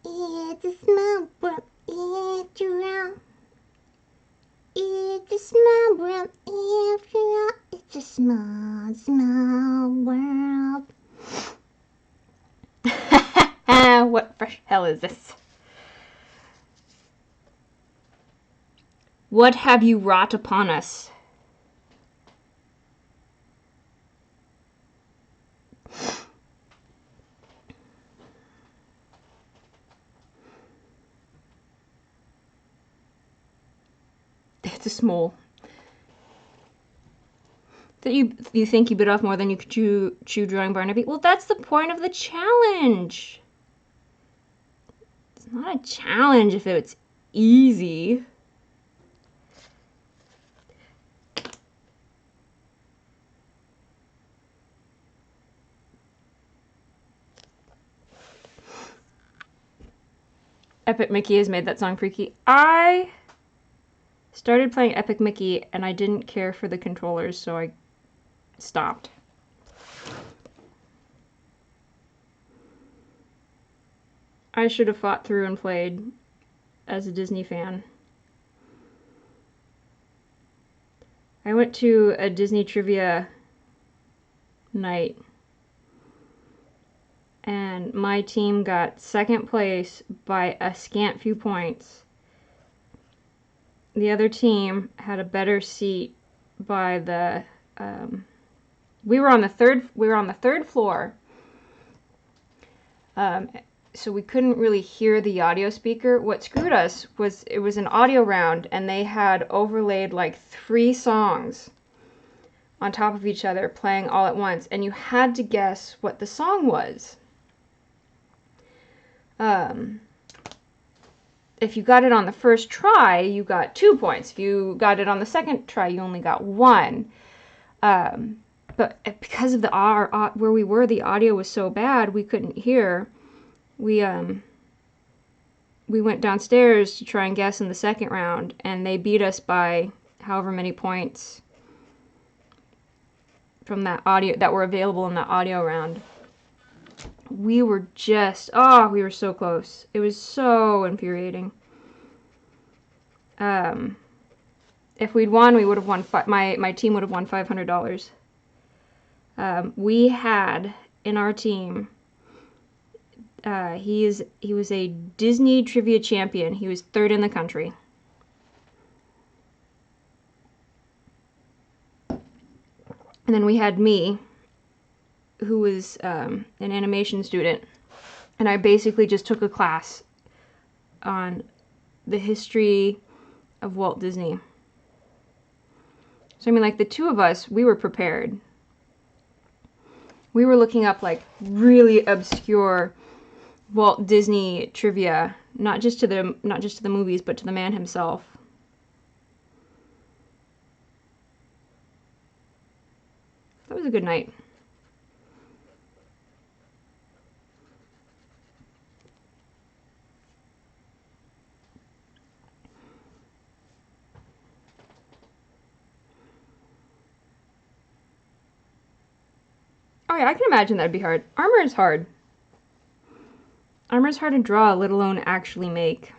It's a small world after all. It's a small world after all. It's a small, small world. What fresh hell is this? What have you wrought upon us? It's a small. That you think you bit off more than you could chew drawing Barnaby? Well, that's the point of the challenge. It's not a challenge if it's easy. Epic Mickey has made that song freaky. I started playing Epic Mickey and I didn't care for the controllers, so I stopped. I should have fought through and played as a Disney fan. I went to a Disney trivia night and my team got second place by a scant few points. The other team had a better seat by the we were on the third floor, so we couldn't really hear the audio speaker. What screwed us was it was an audio round and they had overlaid like 3 songs on top of each other playing all at once, and you had to guess what the song was. If you got it on the first try, you got 2 points. If you got it on the second try, you only got 1. But because of where we were, the audio was so bad we couldn't hear. We went downstairs to try and guess in the second round, and they beat us by however many points from that audio that were available in the audio round. We were we were so close. It was so infuriating. If we'd won, we would have won. My team would have won $500. We had in our team. He was a Disney trivia champion. He was 3rd in the country. And then we had me, who was an animation student, and I basically just took a class on the history of Walt Disney. So I mean, like, the two of us, we were prepared. We were looking up like really obscure Walt Disney trivia, not just to the movies, but to the man himself. That was a good night. Oh yeah, I can imagine that'd be hard. Armor is hard. Armor is hard to draw, let alone actually make.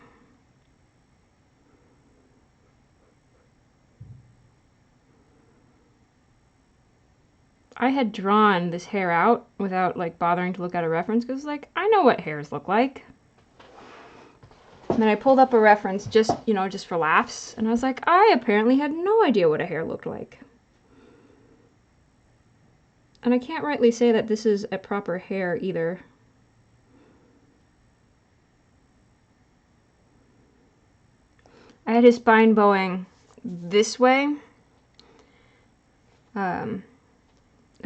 I had drawn this Hare out without like bothering to look at a reference because like I know what hares look like. And then I pulled up a reference just, you know, just for laughs, and I was like, I apparently had no idea what a hare looked like. And I can't rightly say that this is a proper hare either. I had his spine bowing this way. And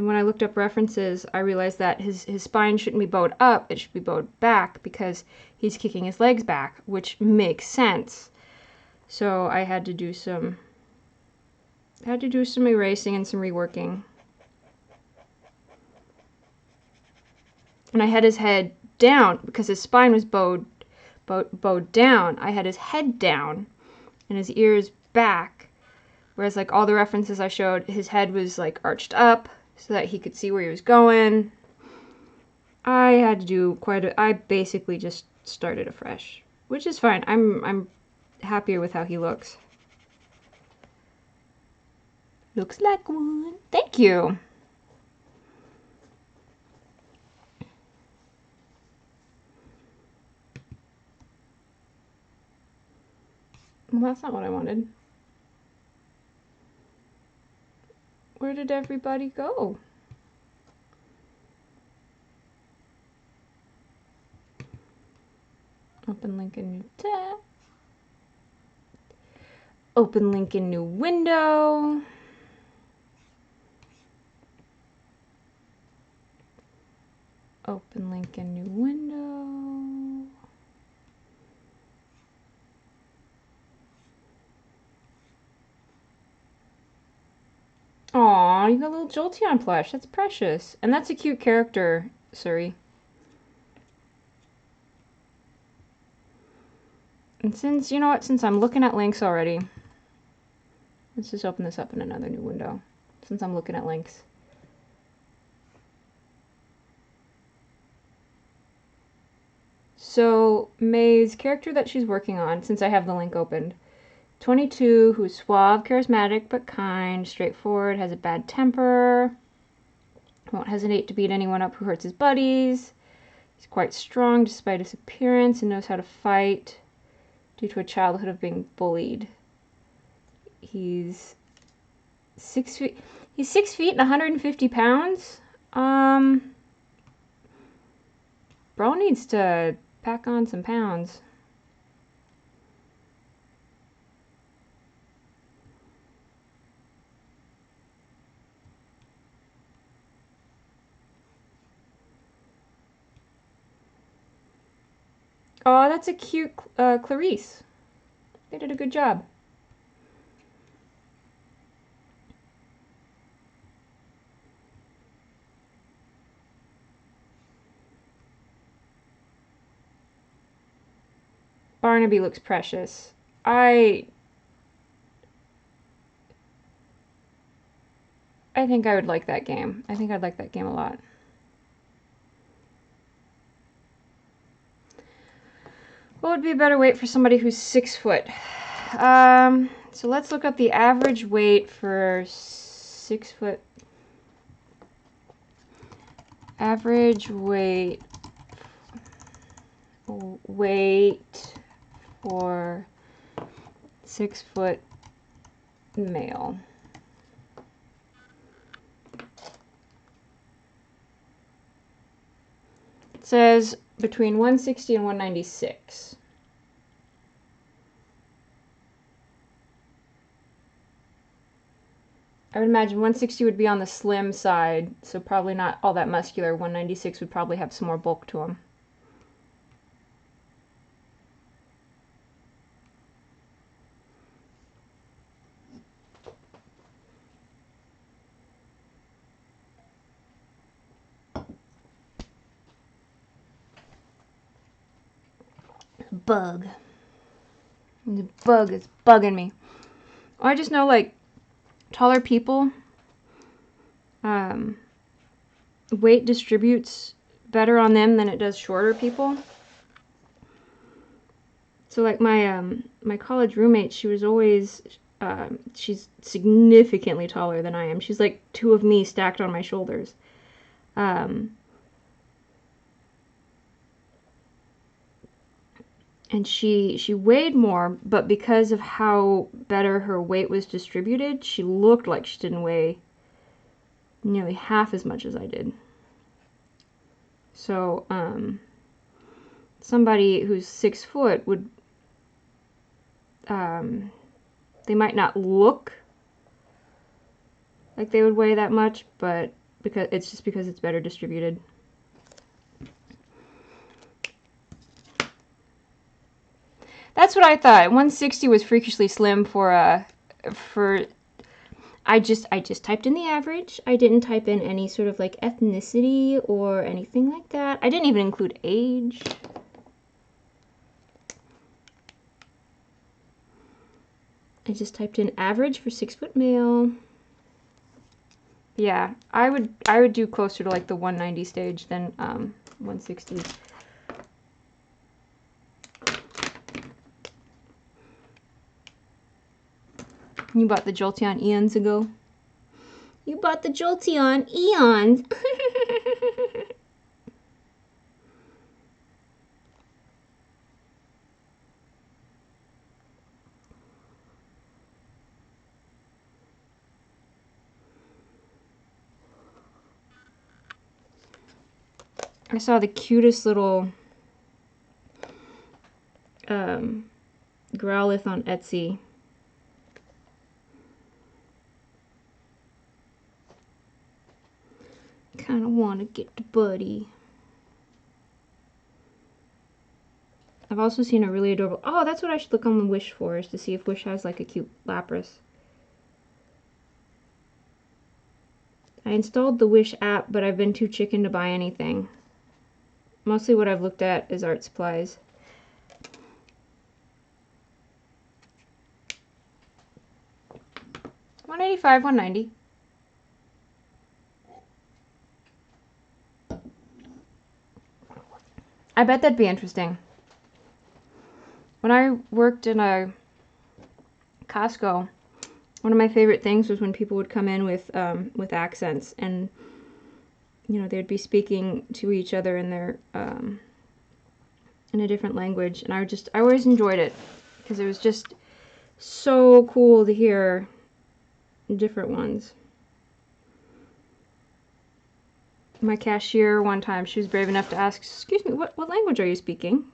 when I looked up references, I realized that his spine shouldn't be bowed up, it should be bowed back because he's kicking his legs back, which makes sense. So I had to do some erasing and some reworking. And I had his head down because his spine was bowed down. I had his head down and his ears back, whereas like all the references I showed, his head was like arched up so that he could see where he was going. I had to do I basically just started afresh, which is fine. I'm happier with how he looks. Looks like one. Thank you. Well, that's not what I wanted. Where did everybody go? Open link in new tab. Open link in new window. Open link in new window. Aw, you got a little Jolteon plush. That's precious. And that's a cute character, Suri. And since, you know what, since I'm looking at links already, let's just open this up in another new window, since I'm looking at links. So, May's character that she's working on, since I have the link opened, 22, who's suave, charismatic, but kind, straightforward, has a bad temper, won't hesitate to beat anyone up who hurts his buddies. He's quite strong despite his appearance and knows how to fight due to a childhood of being bullied. He's 6 feet. He's 6 feet and 150 pounds. Bro needs to pack on some pounds. Oh, that's a cute Clarice. They did a good job. Barnaby looks precious. I think I would like that game. I think I'd like that game a lot. What would be a better weight for somebody who's 6 foot? So let's look up the average weight for 6 foot. Average weight for 6 foot male. It says between 160 and 196. I would imagine 160 would be on the slim side, so probably not all that muscular. 196 would probably have some more bulk to him. Bug. The bug is bugging me. I just know, like, taller people, weight distributes better on them than it does shorter people. So, like, my college roommate, she was always, she's significantly taller than I am. She's like two of me stacked on my shoulders. And she weighed more, but because of how better her weight was distributed, she looked like she didn't weigh nearly half as much as I did. So, somebody who's 6 foot would, they might not look like they would weigh that much, but because it's better distributed. That's what I thought. 160 was freakishly slim for I just typed in the average. I didn't type in any sort of like ethnicity or anything like that. I didn't even include age. I just typed in average for 6 foot male. Yeah, I would do closer to like the 190 stage than 160. You bought the Jolteon eons ago. You bought the Jolteon eons. I saw the cutest little Growlithe on Etsy. Kind of want to get the buddy. I've also seen a really adorable... Oh, that's what I should look on the Wish for, is to see if Wish has like a cute Lapras. I installed the Wish app, but I've been too chicken to buy anything. Mostly what I've looked at is art supplies. $185, $190. I bet that'd be interesting. When I worked in a Costco, one of my favorite things was when people would come in with accents, and you know, they'd be speaking to each other in their in a different language, and I always enjoyed it because it was just so cool to hear different ones. My cashier one time, she was brave enough to ask, "Excuse me, what language are you speaking?"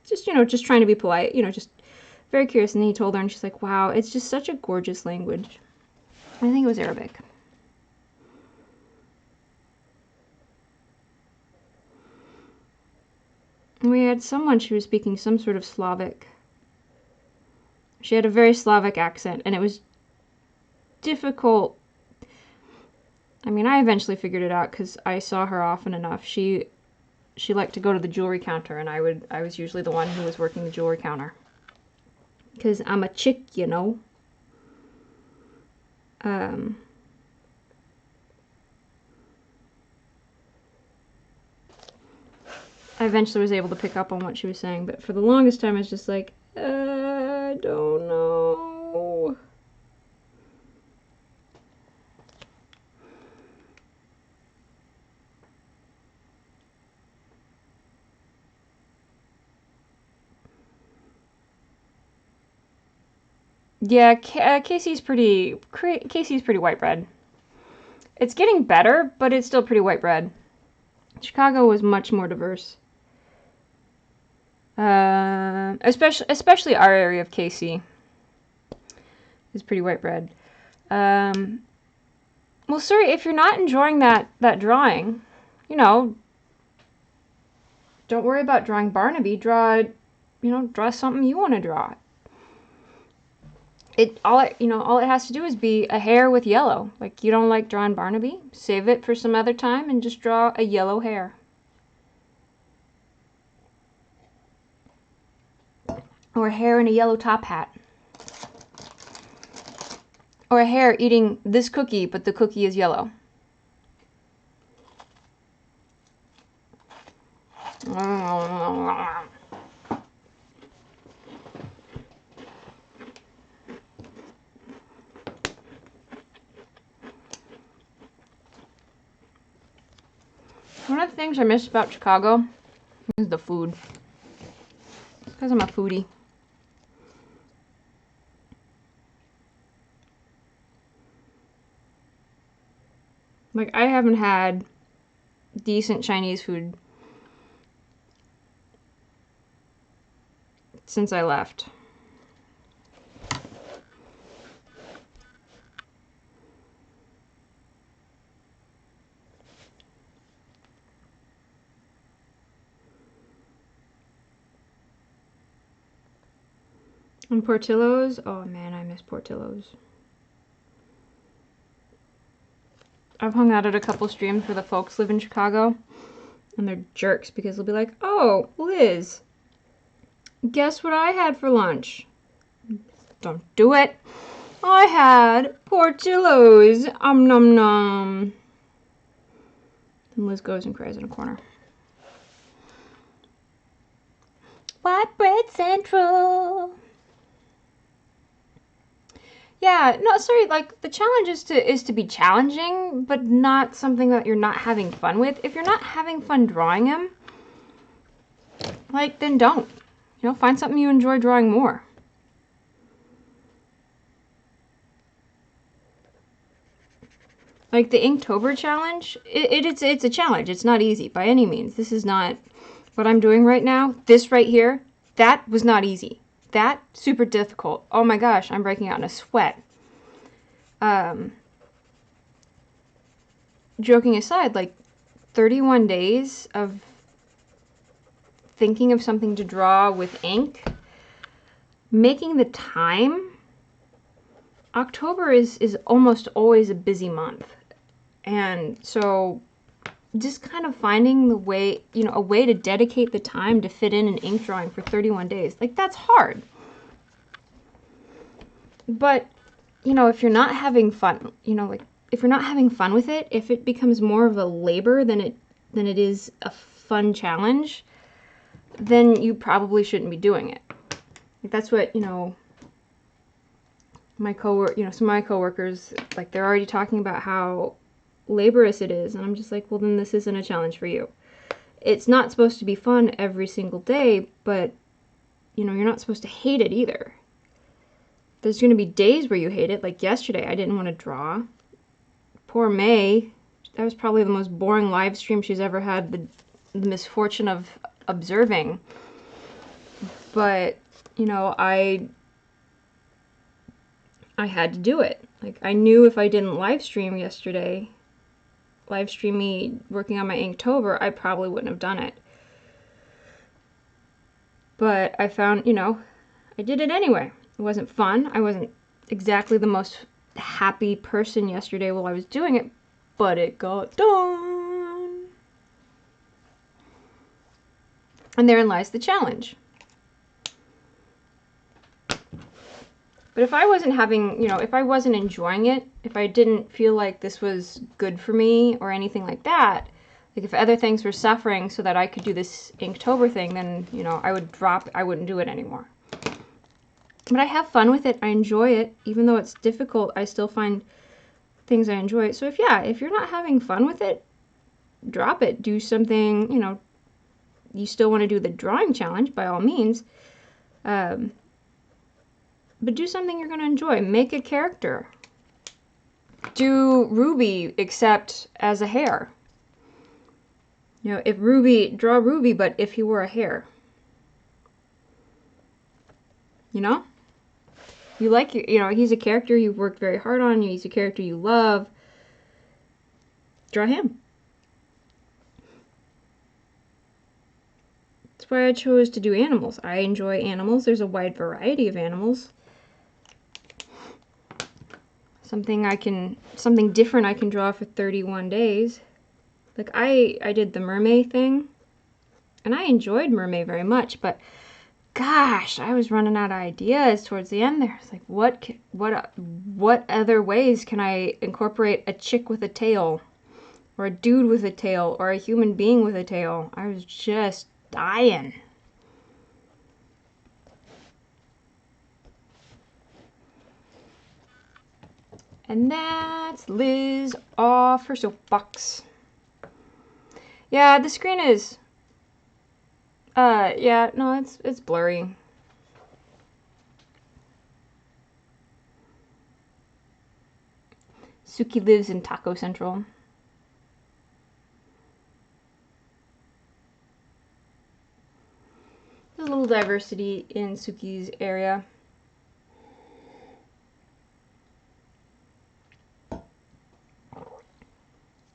Just, you know, just trying to be polite, you know, just very curious. And he told her, and she's like, "Wow, it's just such a gorgeous language." I think it was Arabic. And we had someone, she was speaking some sort of Slavic. She had a very Slavic accent, and it was difficult. I mean, I eventually figured it out because I saw her often enough. She liked to go to the jewelry counter, and I was usually the one who was working the jewelry counter. Because I'm a chick, you know. I eventually was able to pick up on what she was saying, but for the longest time I was just like, I don't know. Yeah, Casey's pretty white bread. It's getting better, but it's still pretty white bread. Chicago was much more diverse. Especially our area of Casey is pretty white bread. Well, sir, if you're not enjoying that drawing, you know, don't worry about drawing Barnaby. Draw something you want to draw. All it has to do is be a hare with yellow. Like, you don't like drawing Barnaby? Save it for some other time and just draw a yellow hare. Or a hare in a yellow top hat. Or a hare eating this cookie, but the cookie is yellow. One of the things I miss about Chicago is the food. Because I'm a foodie. Like, I haven't had decent Chinese food since I left. And Portillo's, oh man, I miss Portillo's. I've hung out at a couple streams where the folks live in Chicago, and they're jerks because they'll be like, "Oh, Liz, guess what I had for lunch?" Don't do it. I had Portillo's. Nom nom. And Liz goes and cries in a corner. White bread central. Yeah, no, sorry, like, the challenge is to be challenging, but not something that you're not having fun with. If you're not having fun drawing him, like, then don't. You know, find something you enjoy drawing more. Like the Inktober challenge, it's a challenge. It's not easy by any means. This is not what I'm doing right now. This right here, that was not easy. That, super difficult. Oh my gosh, I'm breaking out in a sweat. Joking aside, like 31 days of thinking of something to draw with ink, making the time. October is almost always a busy month. And so just kind of finding the way, you know, a way to dedicate the time to fit in an ink drawing for 31 days. Like, that's hard. But, you know, if you're not having fun, you know, like, if you're not having fun with it, if it becomes more of a labor than it is a fun challenge, then you probably shouldn't be doing it. Like, that's what, you know, some of my coworkers, like, they're already talking about how laborious it is, and I'm just like, well, then this isn't a challenge for you. It's not supposed to be fun every single day, but, you know, you're not supposed to hate it either. There's going to be days where you hate it, like yesterday, I didn't want to draw. Poor May, that was probably the most boring live stream she's ever had the misfortune of observing. But, you know, I had to do it. Like, I knew if I didn't live stream me working on my Inktober, I probably wouldn't have done it. But I found, you know, I did it anyway. It wasn't fun. I wasn't exactly the most happy person yesterday while I was doing it, but it got done. And therein lies the challenge. But if I wasn't having, you know, if I wasn't enjoying it, if I didn't feel like this was good for me or anything like that, like if other things were suffering so that I could do this Inktober thing, then, you know, I wouldn't do it anymore. But I have fun with it. I enjoy it. Even though it's difficult, I still find things I enjoy. So if you're not having fun with it, drop it. Do something, you know, you still want to do the drawing challenge, by all means. But do something you're going to enjoy. Make a character. Do Ruby, except as a hare. You know, draw Ruby, but if he were a hare. You know? You like, you know, he's a character you've worked very hard on. He's a character you love. draw him. That's why I chose to do animals. I enjoy animals. There's a wide variety of animals. Something different I can draw for 31 days. Like I did the mermaid thing, and I enjoyed mermaid very much, but gosh, I was running out of ideas towards the end there. It's like, what other ways can I incorporate a chick with a tail, or a dude with a tail, or a human being with a tail? I was just dying. And that's Liz off her soapbox. Yeah, the screen is, yeah, no, it's blurry. Suki lives in Taco Central. There's a little diversity in Suki's area.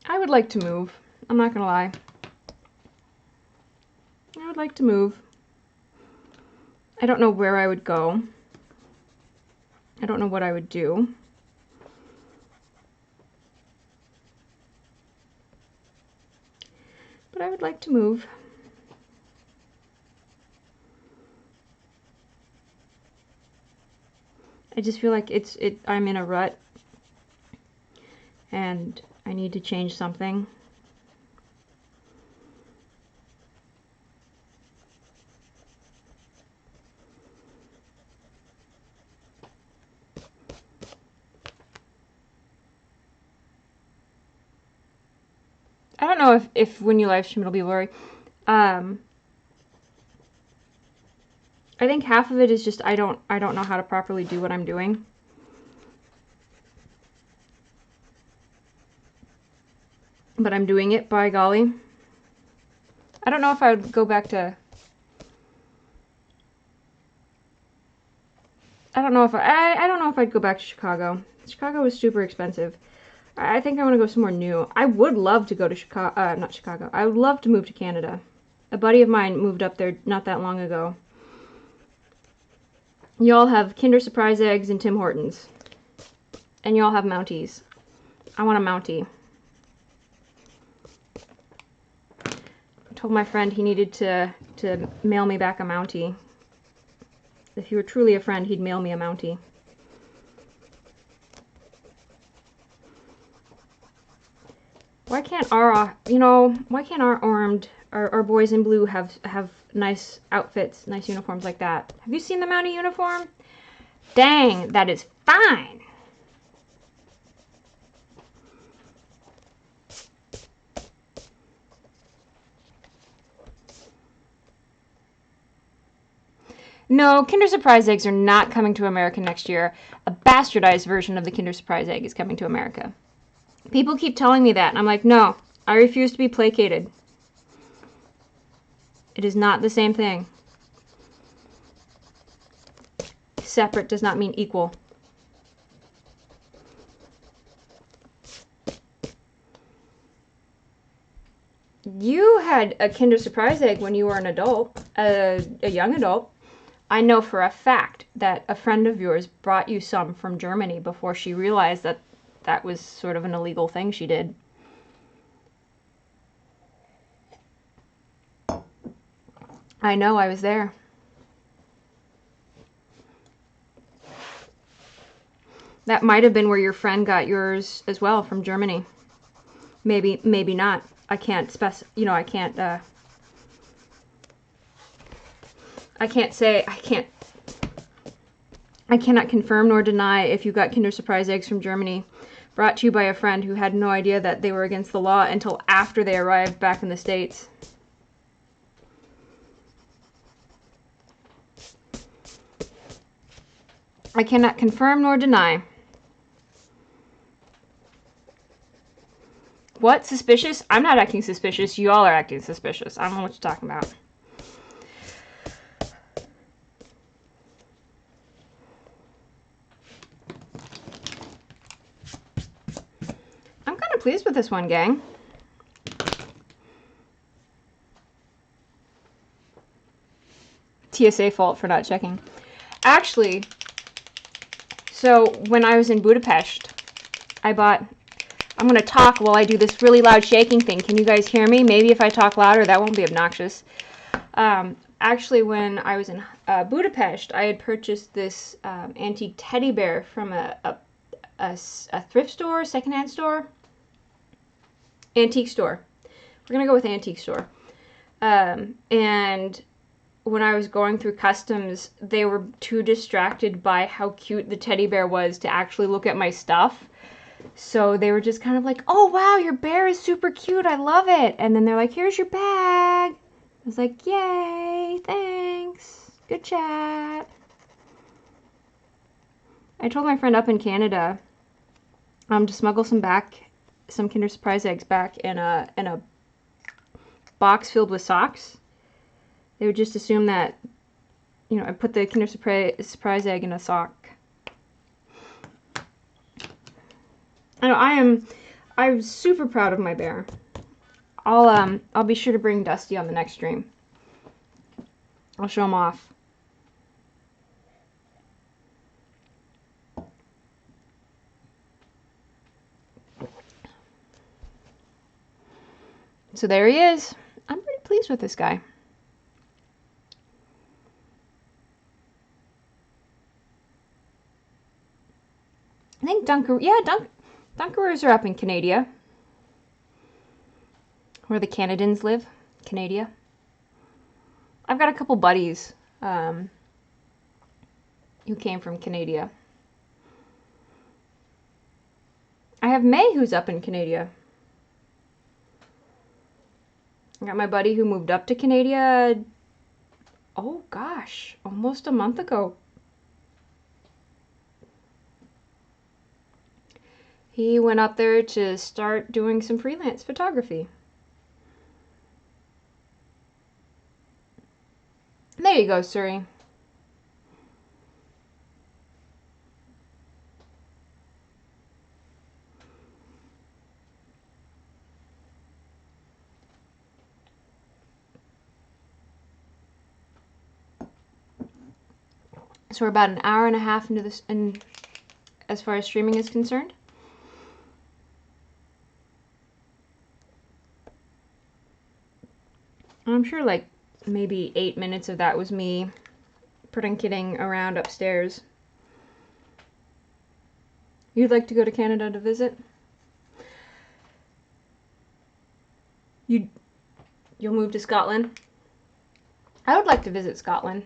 I would like to move. I'm not gonna lie. I would like to move. I don't know where I would go. I don't know what I would do. But I would like to move. I just feel like I'm in a rut and I need to change something. I don't know if when you live stream it'll be blurry. I think half of it is just I don't know how to properly do what I'm doing. But I'm doing it, by golly. I don't know if I would go back to... I don't know if I'd go back to Chicago. Chicago was super expensive. I think I want to go somewhere new. I would love to go to Chicago, not Chicago. I would love to move to Canada. A buddy of mine moved up there not that long ago. Y'all have Kinder Surprise eggs and Tim Hortons. And y'all have Mounties. I want a Mountie. I told my friend he needed to mail me back a Mountie. If he were truly a friend, he'd mail me a Mountie. Why can't our our boys in blue have nice outfits, nice uniforms like that? Have you seen the Mountie uniform? Dang, that is fine. No, Kinder Surprise eggs are not coming to America next year. A bastardized version of the Kinder Surprise egg is coming to America. People keep telling me that, and I'm like, no, I refuse to be placated. It is not the same thing. Separate does not mean equal. You had a Kinder Surprise egg when you were an adult, a young adult. I know for a fact that a friend of yours brought you some from Germany before she realized that that was sort of an illegal thing she did. I know, I was there. That might have been where your friend got yours as well, from Germany. Maybe not. I can't I cannot confirm nor deny if you got Kinder Surprise eggs from Germany, brought to you by a friend who had no idea that they were against the law until after they arrived back in the States. I cannot confirm nor deny. What? Suspicious? I'm not acting suspicious. You all are acting suspicious. I don't know what you're talking about. I'm kind of pleased with this one, gang. TSA fault for not checking. Actually, so when I was in Budapest, I bought... I'm going to talk while I do this really loud shaking thing. Can you guys hear me? Maybe if I talk louder, that won't be obnoxious. Actually, when I was in Budapest, I had purchased this antique teddy bear from a thrift store, secondhand store, antique store. We're going to go with antique store. And when I was going through customs, they were too distracted by how cute the teddy bear was to actually look at my stuff. So they were just kind of like, oh wow, your bear is super cute, I love it. And then they're like, here's your bag. I was like, yay, thanks, good chat. I told my friend up in Canada to smuggle some Kinder Surprise eggs back in a box filled with socks. They would just assume that, you know, I put the Kinder Surprise egg in a sock. I know, I'm super proud of my bear. I'll be sure to bring Dusty on the next stream. I'll show him off. So there he is. I'm pretty pleased with this guy. I think Dunkaroos are up in Canada, where the Canadians live. Canada. I've got a couple buddies who came from Canada. I have May who's up in Canada. I got my buddy who moved up to Canada, oh gosh, almost a month ago. He went up there to start doing some freelance photography. There you go, Suri. So we're about an hour and a half into this, and as far as streaming is concerned. I'm sure like maybe 8 minutes of that was me kidding around upstairs. You'd like to go to Canada to visit? You'll move to Scotland? I would like to visit Scotland.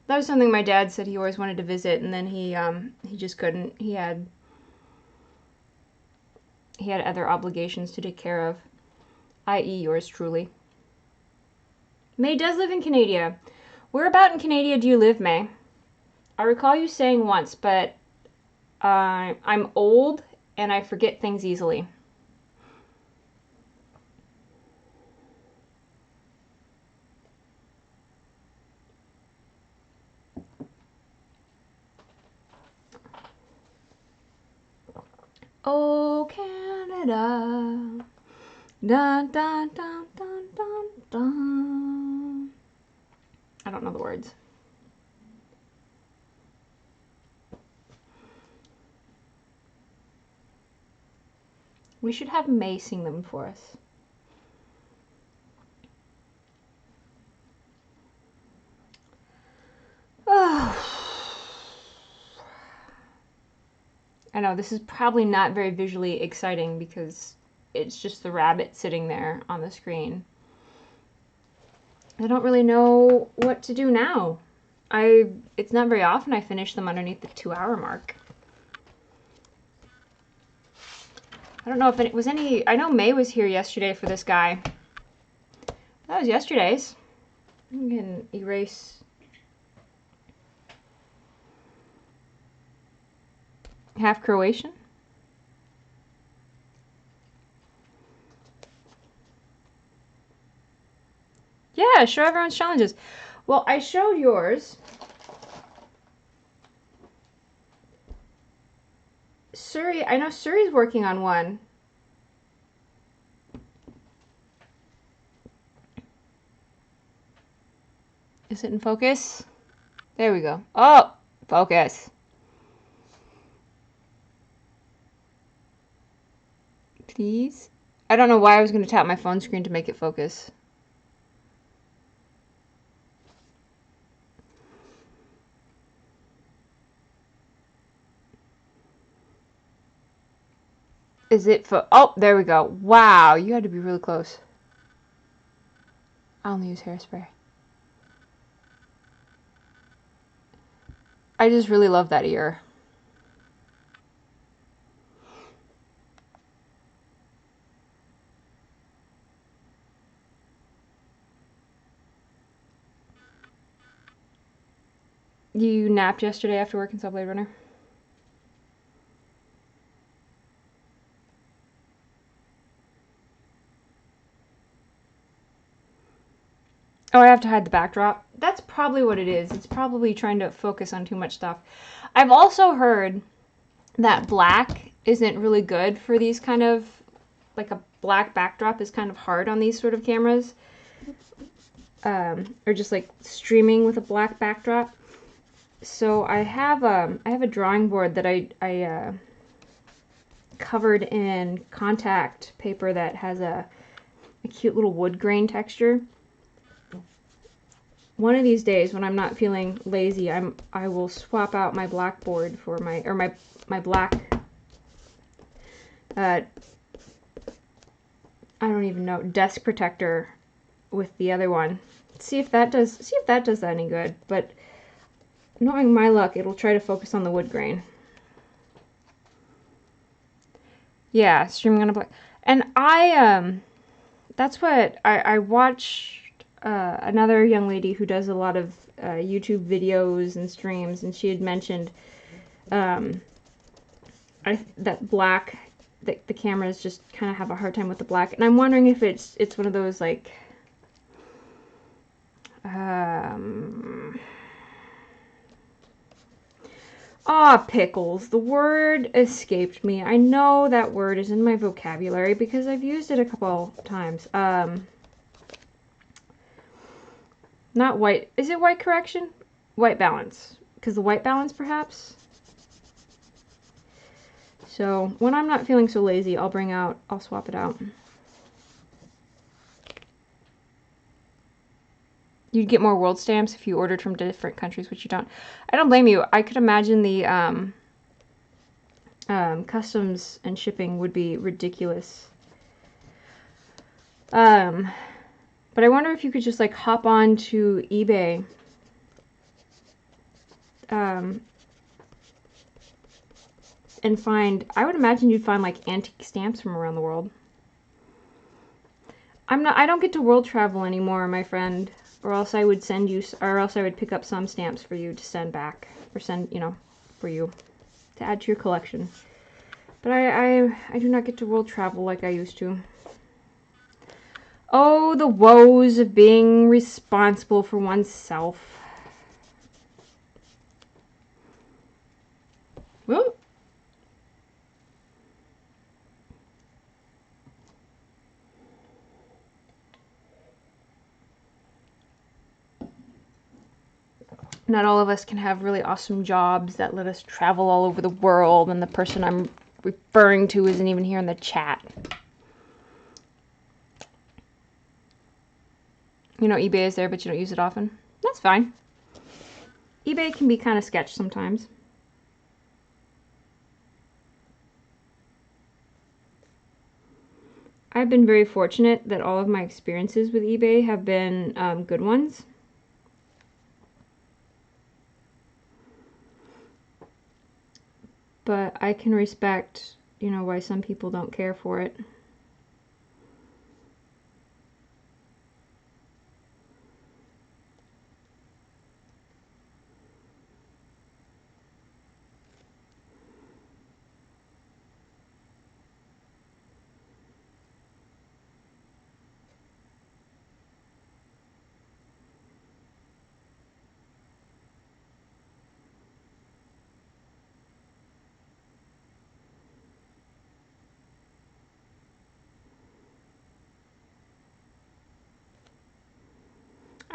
That was something my dad said he always wanted to visit, and then he just couldn't. He had other obligations to take care of, i.e. yours truly. May does live in Canada. Where about in Canada do you live, May? I recall you saying once, but I'm old and I forget things easily. Oh, Canada. Dun, dun, dun, dun, dun, dun. I don't know the words. We should have May sing them for us. Oh. I know, this is probably not very visually exciting because it's just the rabbit sitting there on the screen. I don't really know what to do now. It's not very often I finish them underneath the 2-hour mark. I don't know if it was any... I know May was here yesterday for this guy. That was yesterday's. I'm gonna erase... Half Croatian? Yeah, show everyone's challenges. Well, I showed yours. Suri, I know Suri's working on one. Is it in focus? There we go. Oh, focus. Please? I don't know why I was going to tap my phone screen to make it focus. Is it oh, there we go. Wow, you had to be really close. I only use hairspray. I just really love that ear. You napped yesterday after work and saw Blade Runner? Oh, I have to hide the backdrop. That's probably what it is. It's probably trying to focus on too much stuff. I've also heard that black isn't really good for these kind of, like a black backdrop is kind of hard on these sort of cameras. Or just like streaming with a black backdrop. So I have a drawing board that I covered in contact paper that has a cute little wood grain texture. One of these days when I'm not feeling lazy, I will swap out my blackboard for my black I don't even know, desk protector with the other one. See if that does any good. But knowing my luck, it'll try to focus on the wood grain. Yeah, streaming on a black. And that's what I watched another young lady who does a lot of YouTube videos and streams, and she had mentioned that black, the cameras just kind of have a hard time with the black. And I'm wondering if it's one of those like pickles. The word escaped me. I know that word is in my vocabulary because I've used it a couple times. Not white. Is it white correction? White balance. Because the white balance, perhaps? So, when I'm not feeling so lazy, I'll swap it out. You'd get more world stamps if you ordered from different countries, which you don't. I don't blame you. I could imagine the customs and shipping would be ridiculous. But I wonder if you could just like hop on to eBay and find, I would imagine you'd find like antique stamps from around the world. I don't get to world travel anymore, my friend, or else I would send you, or else I would pick up some stamps for you to send back, or send, for you to add to your collection. But I do not get to world travel like I used to. Oh, the woes of being responsible for oneself. Well, not all of us can have really awesome jobs that let us travel all over the world, and the person I'm referring to isn't even here in the chat. You know, eBay is there, but you don't use it often. That's fine. eBay can be kind of sketch sometimes. I've been very fortunate that all of my experiences with eBay have been good ones. But I can respect, why some people don't care for it.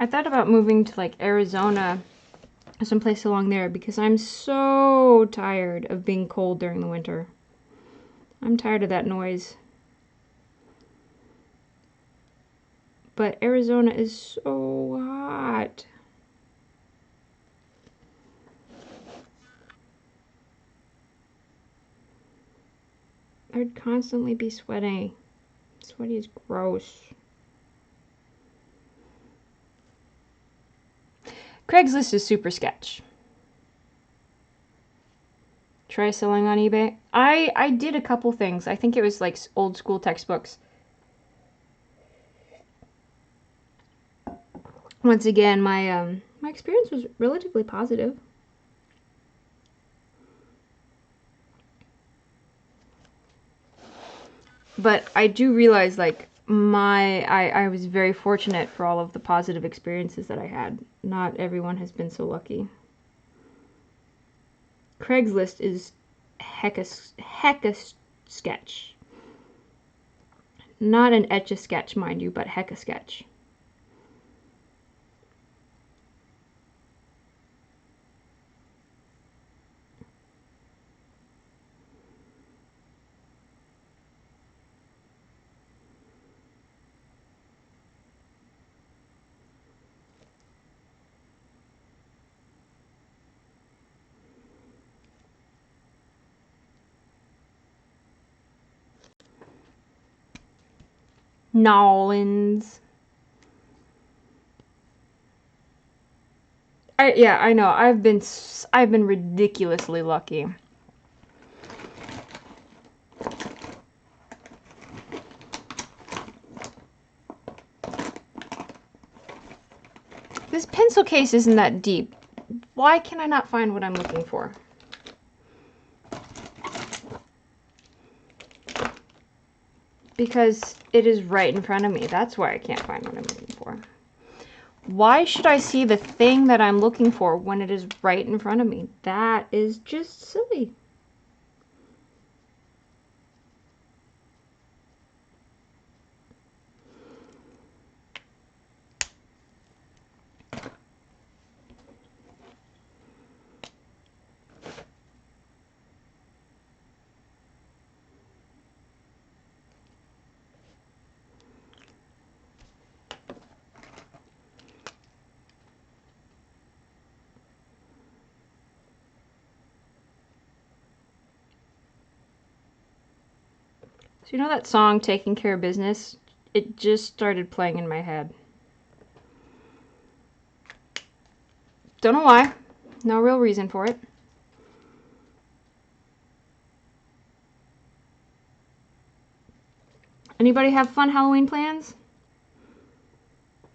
I thought about moving to like Arizona or someplace along there because I'm so tired of being cold during the winter. I'm tired of that noise. But Arizona is so hot. I'd constantly be sweating. Sweaty is gross. Craigslist is super sketch. Try selling on eBay. I did a couple things. I think it was like old school textbooks. Once again, my experience was relatively positive. But I do realize, like, I was very fortunate for all of the positive experiences that I had. Not everyone has been so lucky. Craigslist is hecka sketch. Not an etch-a-sketch, mind you, but hecka sketch. Nolans. Yeah, I know. I've been ridiculously lucky. This pencil case isn't that deep. Why can I not find what I'm looking for? Because it is right in front of me. That's why I can't find what I'm looking for. Why should I see the thing that I'm looking for when it is right in front of me? That is just silly. So you know that song, Taking Care of Business? It just started playing in my head. Don't know why. No real reason for it. Anybody have fun Halloween plans?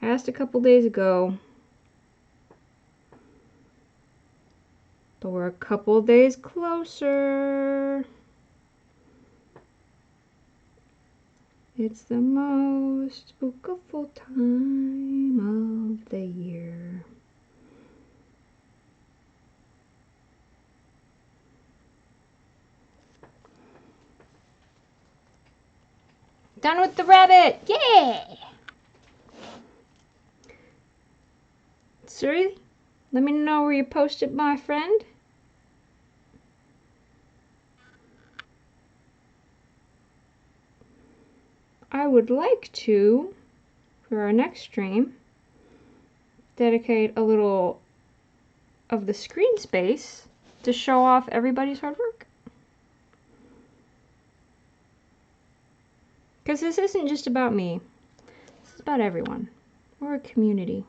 I asked a couple days ago. But we're a couple days closer. It's the most spookful time of the year. Done with the rabbit! Yay! Siri, let me know where you posted, my friend. I would like to, for our next stream, dedicate a little of the screen space to show off everybody's hard work. Because this isn't just about me. This is about everyone. We're a community.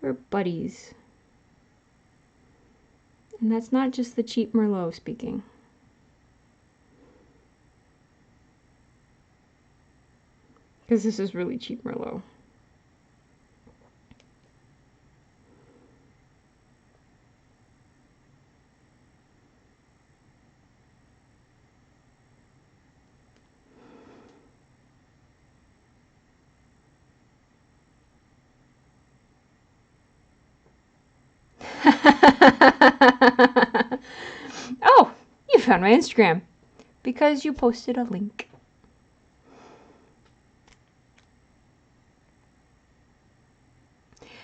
We're buddies. And that's not just the cheap Merlot speaking. Because this is really cheap Merlot. Oh, you found my Instagram because you posted a link.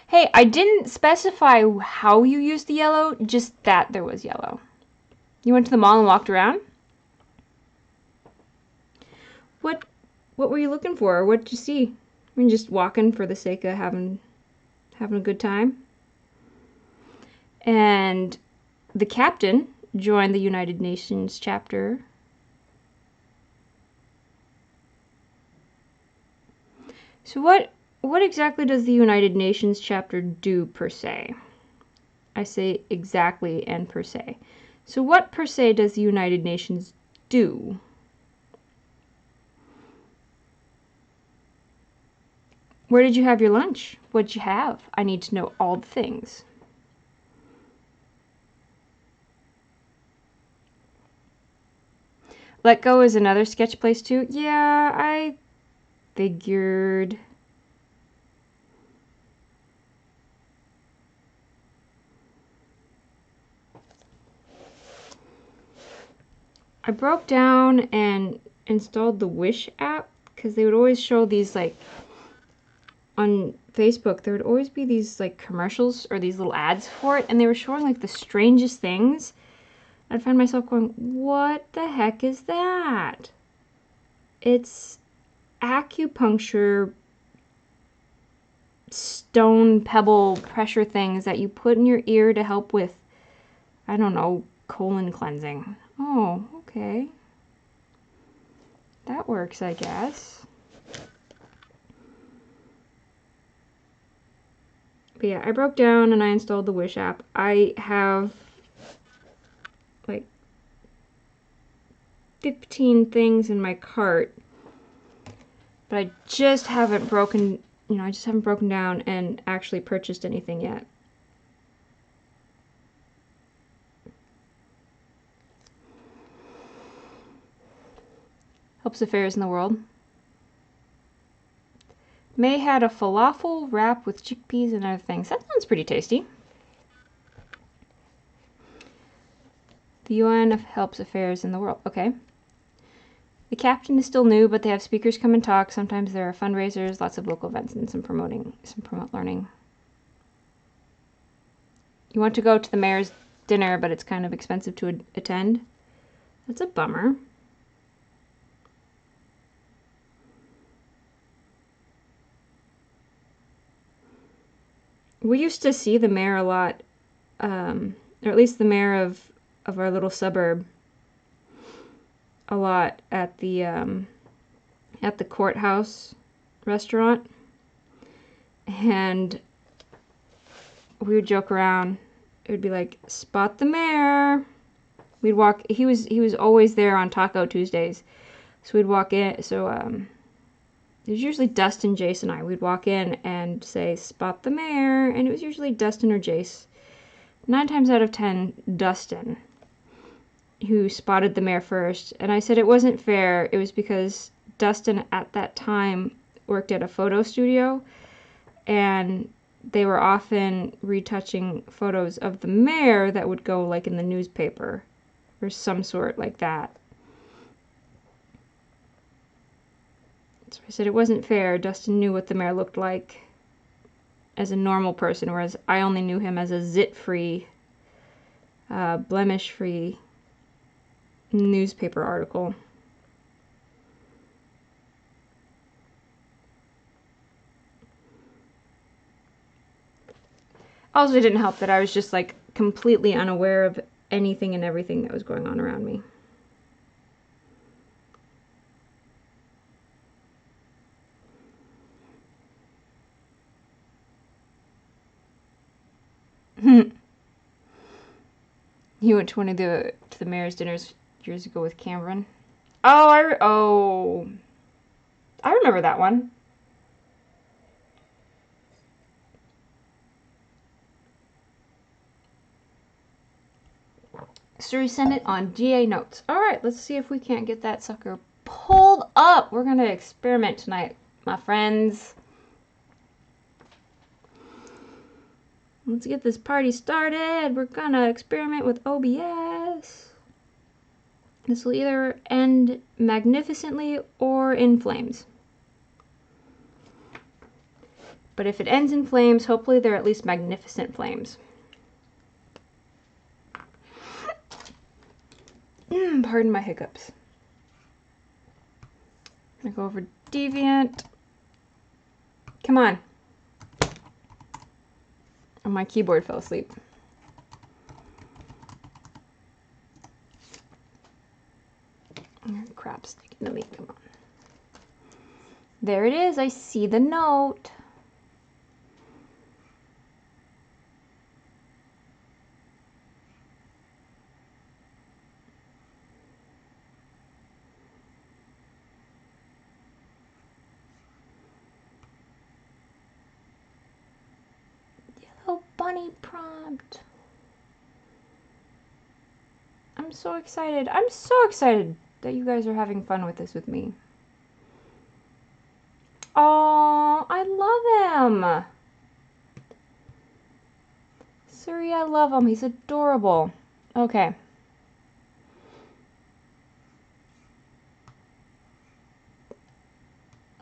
Hey, I didn't specify how you used the yellow, just that there was yellow. You went to the mall and walked around? What were you looking for? What did you see? I mean, just walking for the sake of having a good time? And the captain joined the United Nations chapter. So what exactly does the United Nations chapter do per se? I say exactly and per se. So what per se does the United Nations do? Where did you have your lunch? What'd you have? I need to know all the things. Let Go is another sketch place too? Yeah, I figured. I broke down and installed the Wish app because they would always show these, like, on Facebook, there would always be these, like, commercials or these little ads for it, and they were showing, like, the strangest things. I'd find myself going, what the heck is that? It's acupuncture stone pebble pressure things that you put in your ear to help with, I don't know, colon cleansing. Oh, okay. That works, I guess. But yeah, I broke down and I installed the Wish app. I have like 15 things in my cart, but I just haven't broken down and actually purchased anything yet. Helps affairs in the world. May had a falafel wrap with chickpeas and other things. That sounds pretty tasty. The UN helps affairs in the world. Okay. The captain is still new, but they have speakers come and talk. Sometimes there are fundraisers, lots of local events, and some promote learning. You want to go to the mayor's dinner, but it's kind of expensive to attend. That's a bummer. We used to see the mayor a lot, or at least the mayor of our little suburb, a lot at the courthouse restaurant, and we would joke around. It would be like, spot the mayor. We'd walk. He was always there on Taco Tuesdays, so we'd walk in. So it was usually Dustin, Jace, and I. We'd walk in and say, spot the mayor, and it was usually Dustin or Jace. 9 times out of 10, Dustin, who spotted the mayor first. And I said it wasn't fair. It was because Dustin at that time worked at a photo studio, and they were often retouching photos of the mayor that would go like in the newspaper or some sort like that. So I said it wasn't fair. Dustin knew what the mayor looked like as a normal person, whereas I only knew him as a zit-free, blemish-free newspaper article. Also, it didn't help that I was just like completely unaware of anything and everything that was going on around me. You went to one of the mayor's dinners years ago with Cameron. Oh, I remember that one. So we send it on GA Notes. All right, let's see if we can't get that sucker pulled up. We're gonna experiment tonight, my friends. Let's get this party started. We're gonna experiment with OBS. This will either end magnificently or in flames. But if it ends in flames, hopefully they're at least magnificent flames. Pardon my hiccups. I go over Deviant. Come on. Oh, my keyboard fell asleep. Crap, sticking to me. Come on. There it is. I see the note. Yellow bunny prompt. I'm so excited. I'm so excited that you guys are having fun with this with me. Oh, I love him. Suri, I love him. He's adorable. Okay.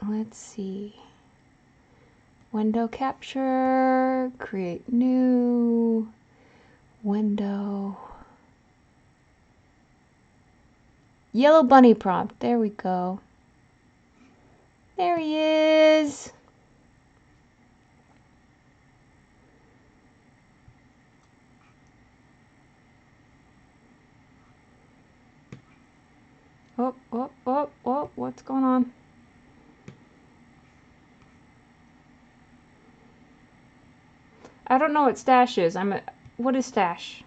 Let's see. Window capture, create new, window. Yellow bunny prompt. There we go. There he is. Oh, oh, oh, oh, what's going on? I don't know what Stash is. What is Stash?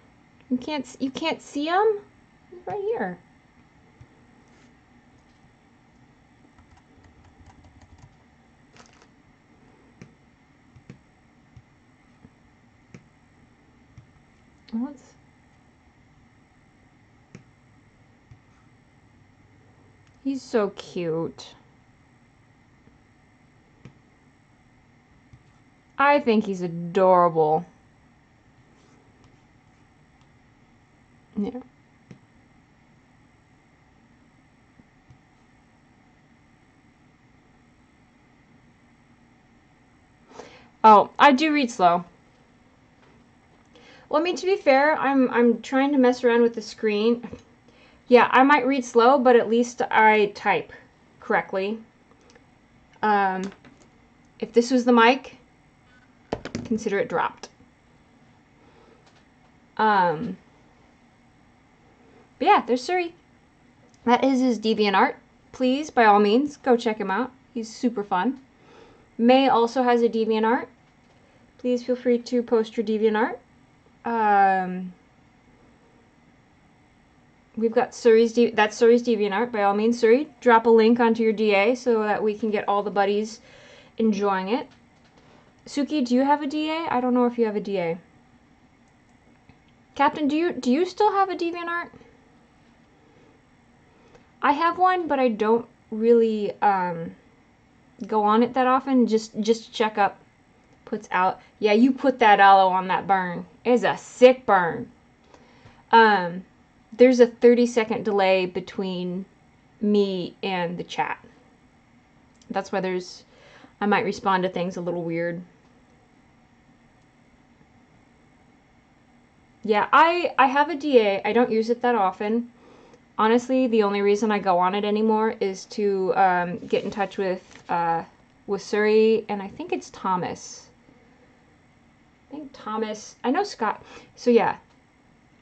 You can't see him? He's right here. What's... He's so cute. I think he's adorable. Yeah. Oh, I do read slow. Well, I mean, to be fair, I'm trying to mess around with the screen. Yeah, I might read slow, but at least I type correctly. If this was the mic, consider it dropped. But yeah, there's Suri. That is his DeviantArt. Please, by all means, go check him out. He's super fun. May also has a DeviantArt. Please feel free to post your DeviantArt. We've got Suri's, that's Suri's DeviantArt. By all means, Suri, drop a link onto your DA so that we can get all the buddies enjoying it. Suki, do you have a DA? I don't know if you have a DA. Captain, do you still have a DeviantArt? I have one, but I don't really go on it that often. Just check up. Puts out. Yeah, you put that aloe on that burn. It's a sick burn. There's a 30-second delay between me and the chat. That's why I might respond to things a little weird. Yeah, I have a DA. I don't use it that often. Honestly, the only reason I go on it anymore is to get in touch with Suri, and I think it's Thomas. I know Scott. So yeah,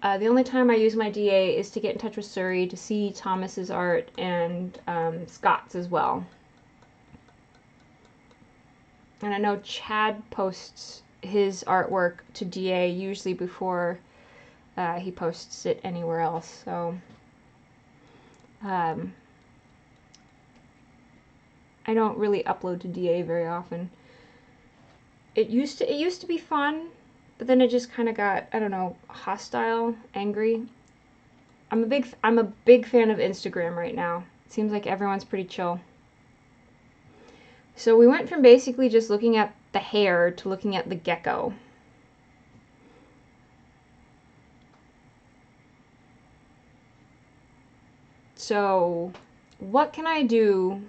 the only time I use my DA is to get in touch with Suri, to see Thomas's art, and Scott's as well. And I know Chad posts his artwork to DA usually before he posts it anywhere else. So I don't really upload to DA very often. It used to be fun, but then it just kind of got, I don't know, hostile, angry. I'm a big fan of Instagram right now. It seems like everyone's pretty chill. So we went from basically just looking at the hare to looking at the gecko. So what can I do?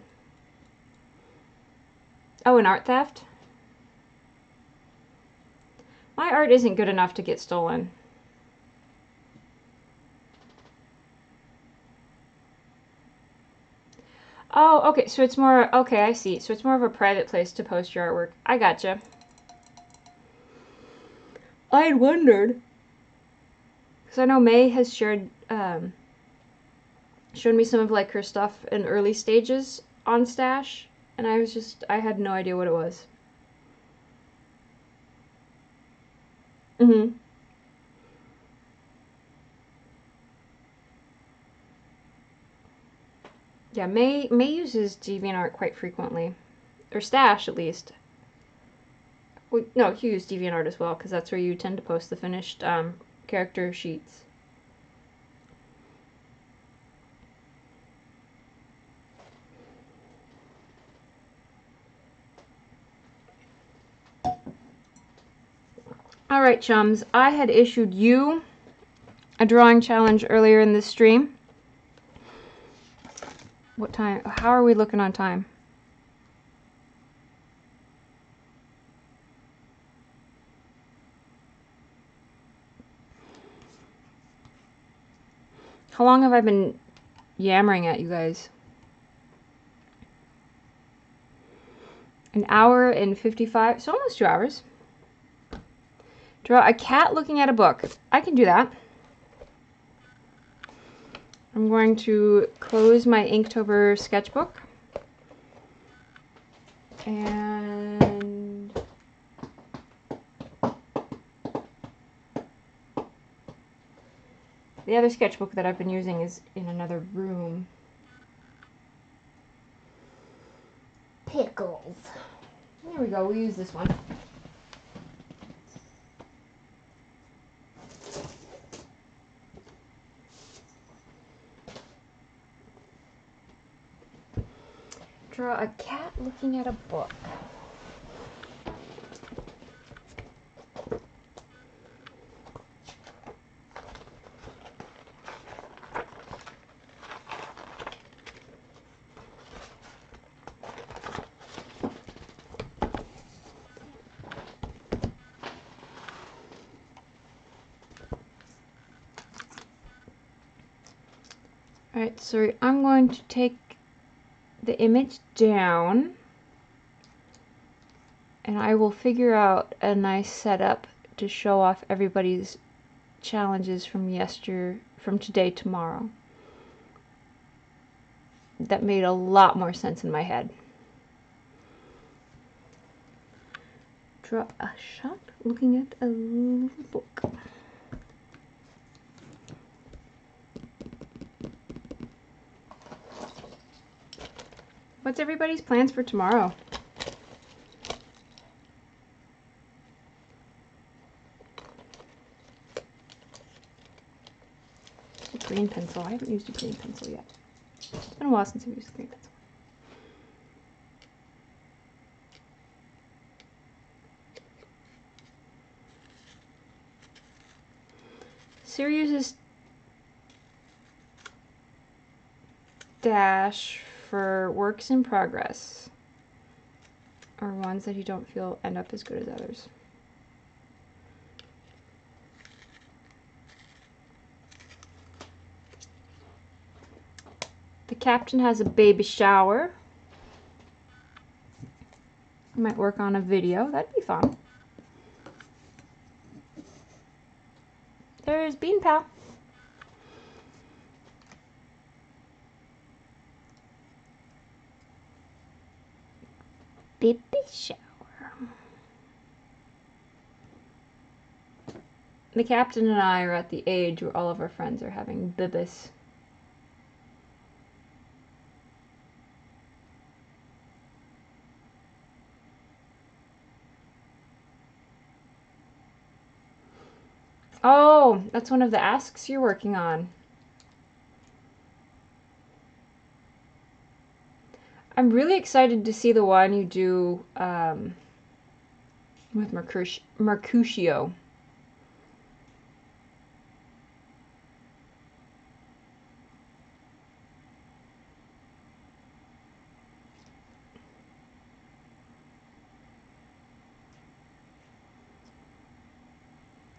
Oh, an art theft? My art isn't good enough to get stolen. Oh, okay, so it's more, okay, I see. So it's more of a private place to post your artwork. I gotcha. I had wondered. Because I know May has shared, showed me some of like her stuff in early stages on Stash. And I had no idea what it was. Mm-hmm. Yeah, May uses DeviantArt quite frequently. Or Stash, at least. Well, no, you use DeviantArt as well, because that's where you tend to post the finished character sheets. Alright, chums, I had issued you a drawing challenge earlier in this stream. What time? How are we looking on time? How long have I been yammering at you guys? An hour and 55, so almost 2 hours. Draw a cat looking at a book. I can do that. I'm going to close my Inktober sketchbook. And the other sketchbook that I've been using is in another room. Pickles. There we go, we'll use this one. Draw a cat looking at a book. Alright, so I'm going to take the image down and I will figure out a nice setup to show off everybody's challenges from today, tomorrow. That made a lot more sense in my head. Draw a shot looking at a little book. What's everybody's plans for tomorrow? A green pencil. I haven't used a green pencil yet. It's been a while since I've used a green pencil. Siri uses Dash for works in progress, or ones that you don't feel end up as good as others. The captain has a baby shower. I might work on a video. That'd be fun. There's Bean Pal. Baby shower. The captain and I are at the age where all of our friends are having bibis. Oh, that's one of the asks you're working on. I'm really excited to see the one you do with Mercutio.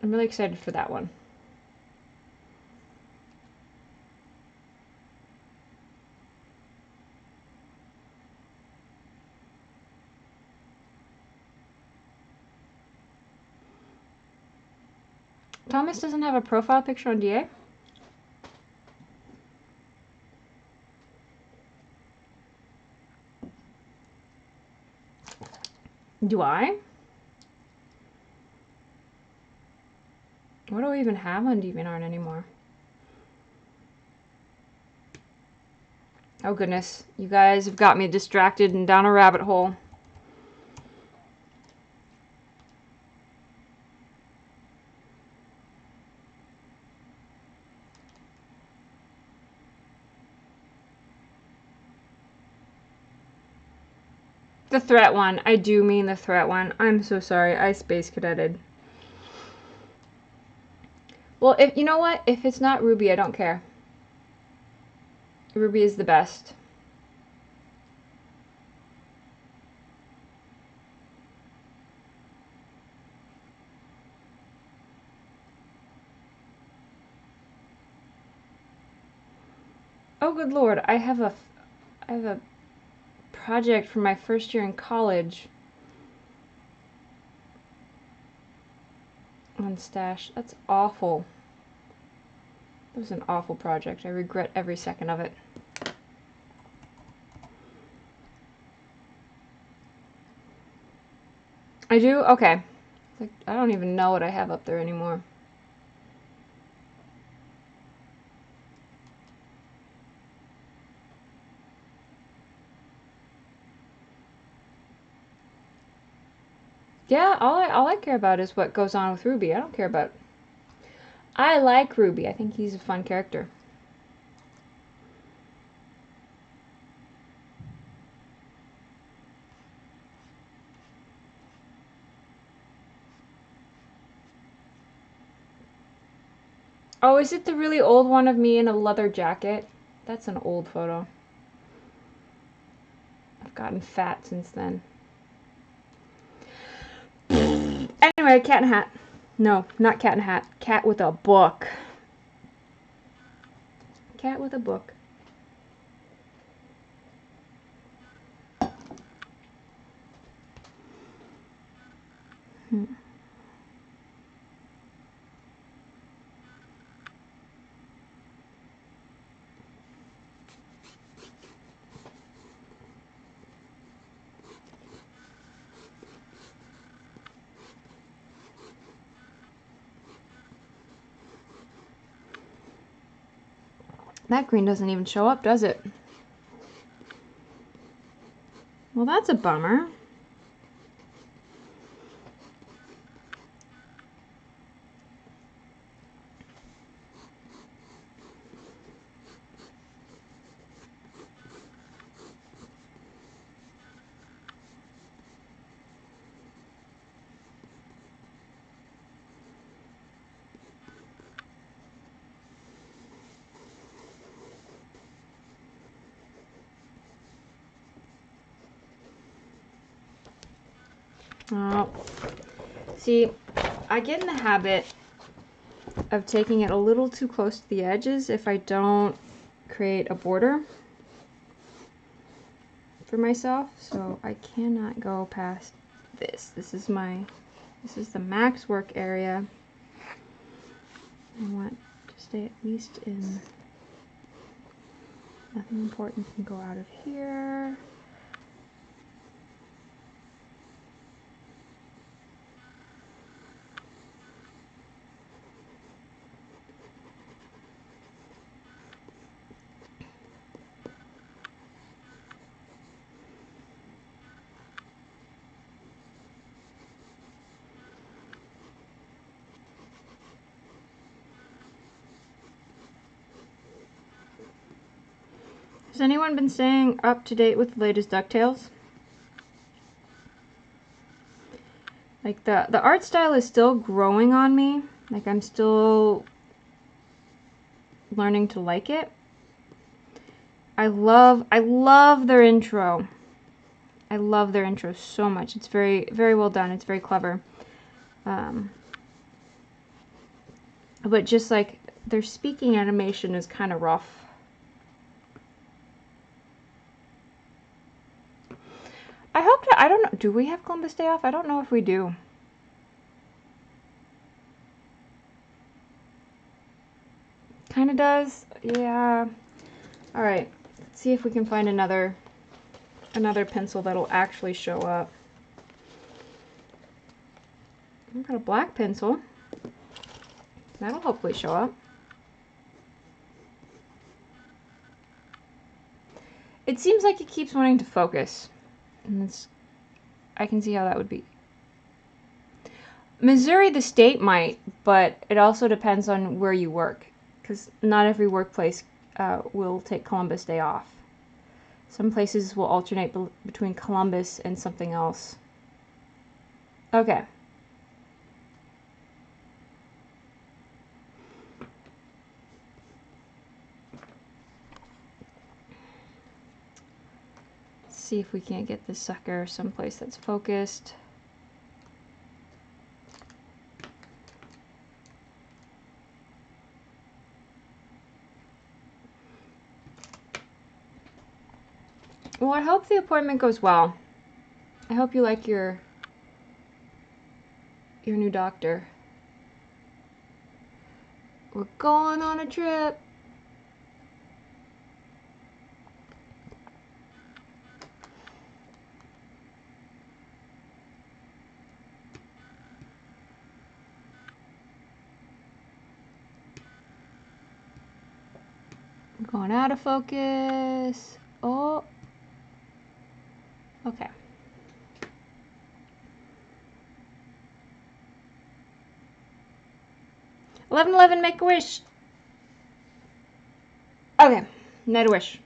I'm really excited for that one. Thomas doesn't have a profile picture on DA? Do I? What do I even have on DeviantArt anymore? Oh goodness, you guys have got me distracted and down a rabbit hole. The threat one. I do mean the threat one. I'm so sorry. I space cadetted. Well, if you know what? If it's not Ruby, I don't care. Ruby is the best. Oh good lord, I have a project for my first year in college on Stash. That's awful. It was an awful project. I regret every second of it. I do? Okay. Like, I don't even know what I have up there anymore. Yeah, all I care about is what goes on with Ruby. I don't care about... I like Ruby. I think he's a fun character. Oh, is it the really old one of me in a leather jacket? That's an old photo. I've gotten fat since then. Anyway, cat in a hat. No, not cat in a hat. Cat with a book. Cat with a book. That green doesn't even show up, does it? Well, that's a bummer. Oh, see, I get in the habit of taking it a little too close to the edges if I don't create a border for myself, so I cannot go past this. This is the max work area. I want to stay at least in, nothing important can go out of here. Has anyone been staying up to date with the latest DuckTales? Like the art style is still growing on me. Like I'm still learning to like it. I love their intro. I love their intro so much. It's very, very well done. It's very clever. But just like their speaking animation is kind of rough. I hope to, I don't know, do we have Columbus Day off? I don't know if we do. Kind of does. Yeah. All right. Let's see if we can find another pencil that'll actually show up. I've got a black pencil. That'll hopefully show up. It seems like it keeps wanting to focus. And I can see how that would be. Missouri, the state might, but it also depends on where you work. Because not every workplace will take Columbus Day off. Some places will alternate between Columbus and something else. Okay. Let's see if we can't get this sucker someplace that's focused. Well, I hope the appointment goes well. I hope you like your new doctor. We're going on a trip. We're going out of focus. Oh. Okay. 1111, make a wish. Okay, made a wish.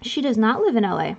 She does not live in LA.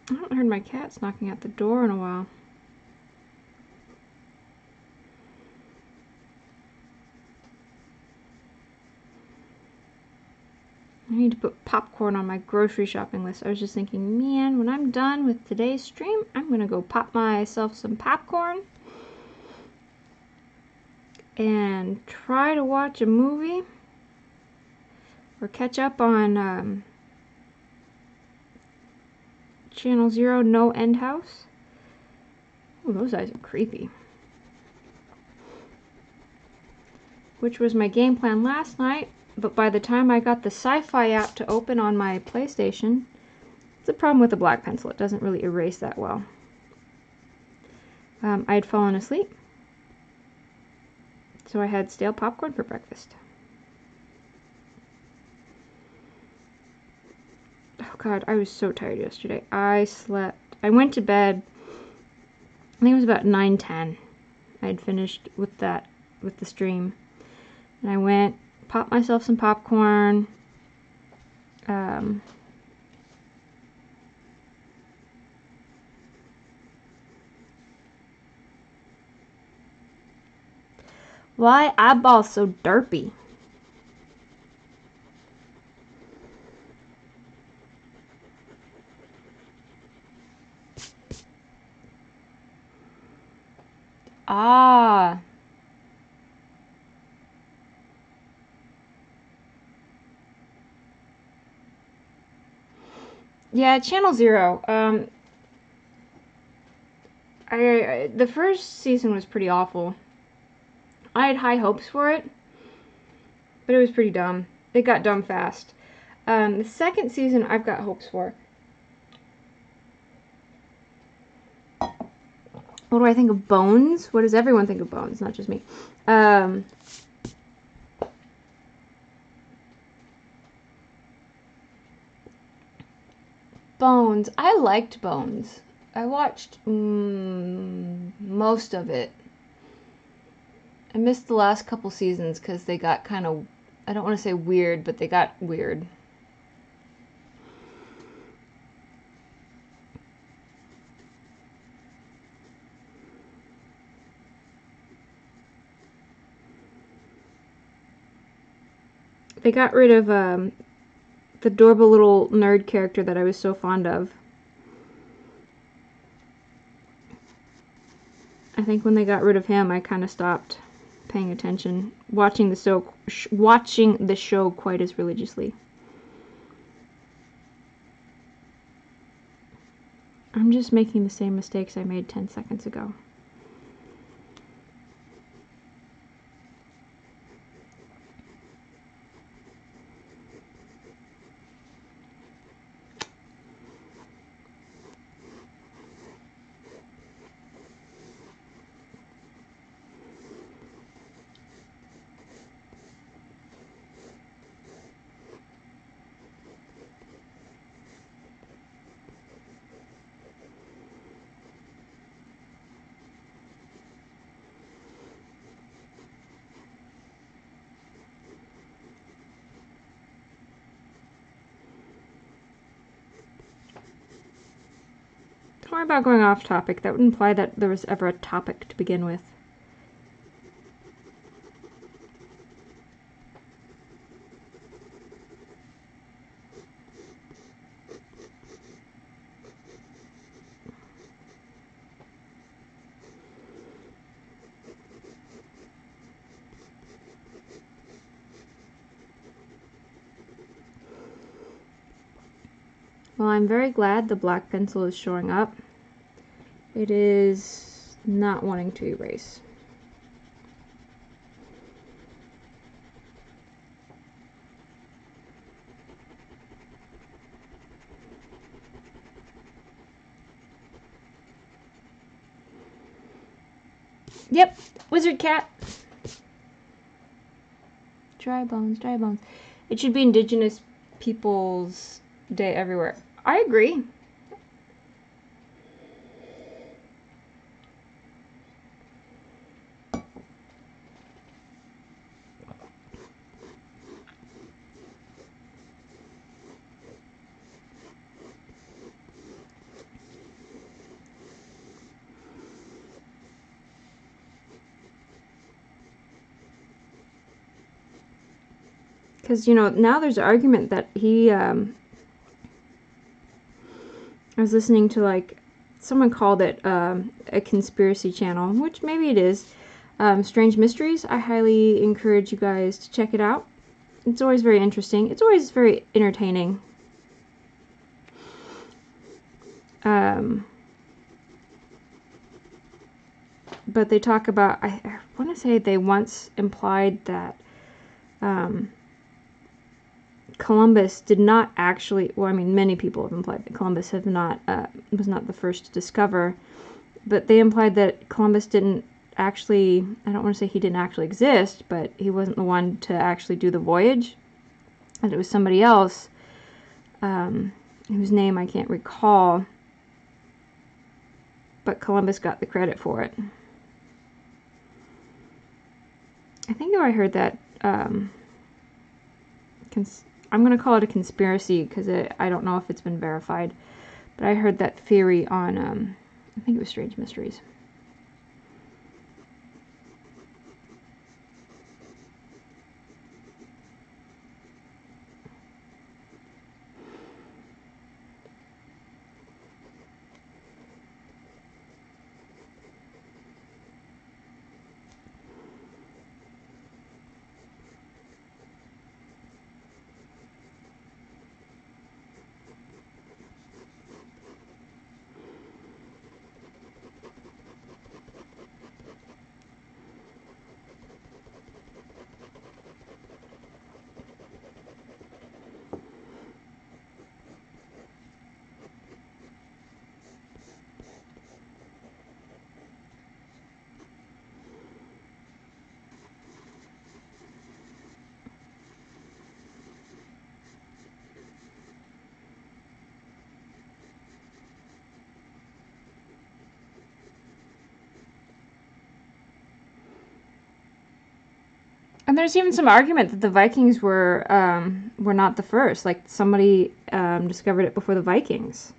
I haven't heard my cats knocking at the door in a while. I need to put popcorn on my grocery shopping list. I was just thinking, man, when I'm done with today's stream, I'm gonna go pop myself some popcorn and try to watch a movie or catch up on Channel Zero No End House. Oh, those eyes are creepy. Which was my game plan last night, but by the time I got the Sci-Fi app to open on my PlayStation, it's a problem with the black pencil. It doesn't really erase that well. I had fallen asleep, so I had stale popcorn for breakfast. Oh God, I was so tired yesterday. I went to bed, I think it was about 9:10. I had finished with the stream. And I went, popped myself some popcorn. Why eyeballs so derpy? Ah. Yeah, Channel Zero. The first season was pretty awful. I had high hopes for it, but it was pretty dumb. It got dumb fast. The second season, I've got hopes for. What do I think of Bones? What does everyone think of Bones? Not just me. Bones. I liked Bones. I watched most of it. I missed the last couple seasons because they got kind of, I don't want to say weird, but they got weird. They got rid of the adorable little nerd character that I was so fond of. I think when they got rid of him, I kind of stopped paying attention, watching the show quite as religiously. I'm just making the same mistakes I made 10 seconds ago. Don't worry about going off topic. That would imply that there was ever a topic to begin with. Well, I'm very glad the black pencil is showing up. It is not wanting to erase. Yep, wizard cat. Dry bones, dry bones. It should be Indigenous Peoples Day everywhere. I agree. Because, you know, now there's an argument that I was listening to, like, someone called it a conspiracy channel, which maybe it is. Strange Mysteries. I highly encourage you guys to check it out. It's always very interesting. It's always very entertaining. But they talk about, I want to say they once implied that Columbus did not actually, well, I mean, many people have implied that Columbus was not the first to discover, but they implied that Columbus didn't actually, I don't want to say he didn't actually exist, but he wasn't the one to actually do the voyage, and it was somebody else, whose name I can't recall, but Columbus got the credit for it. I think I heard that, I'm going to call it a conspiracy because I don't know if it's been verified, but I heard that theory on, I think it was Strange Mysteries. And there's even some argument that the Vikings were not the first. Like somebody discovered it before the Vikings.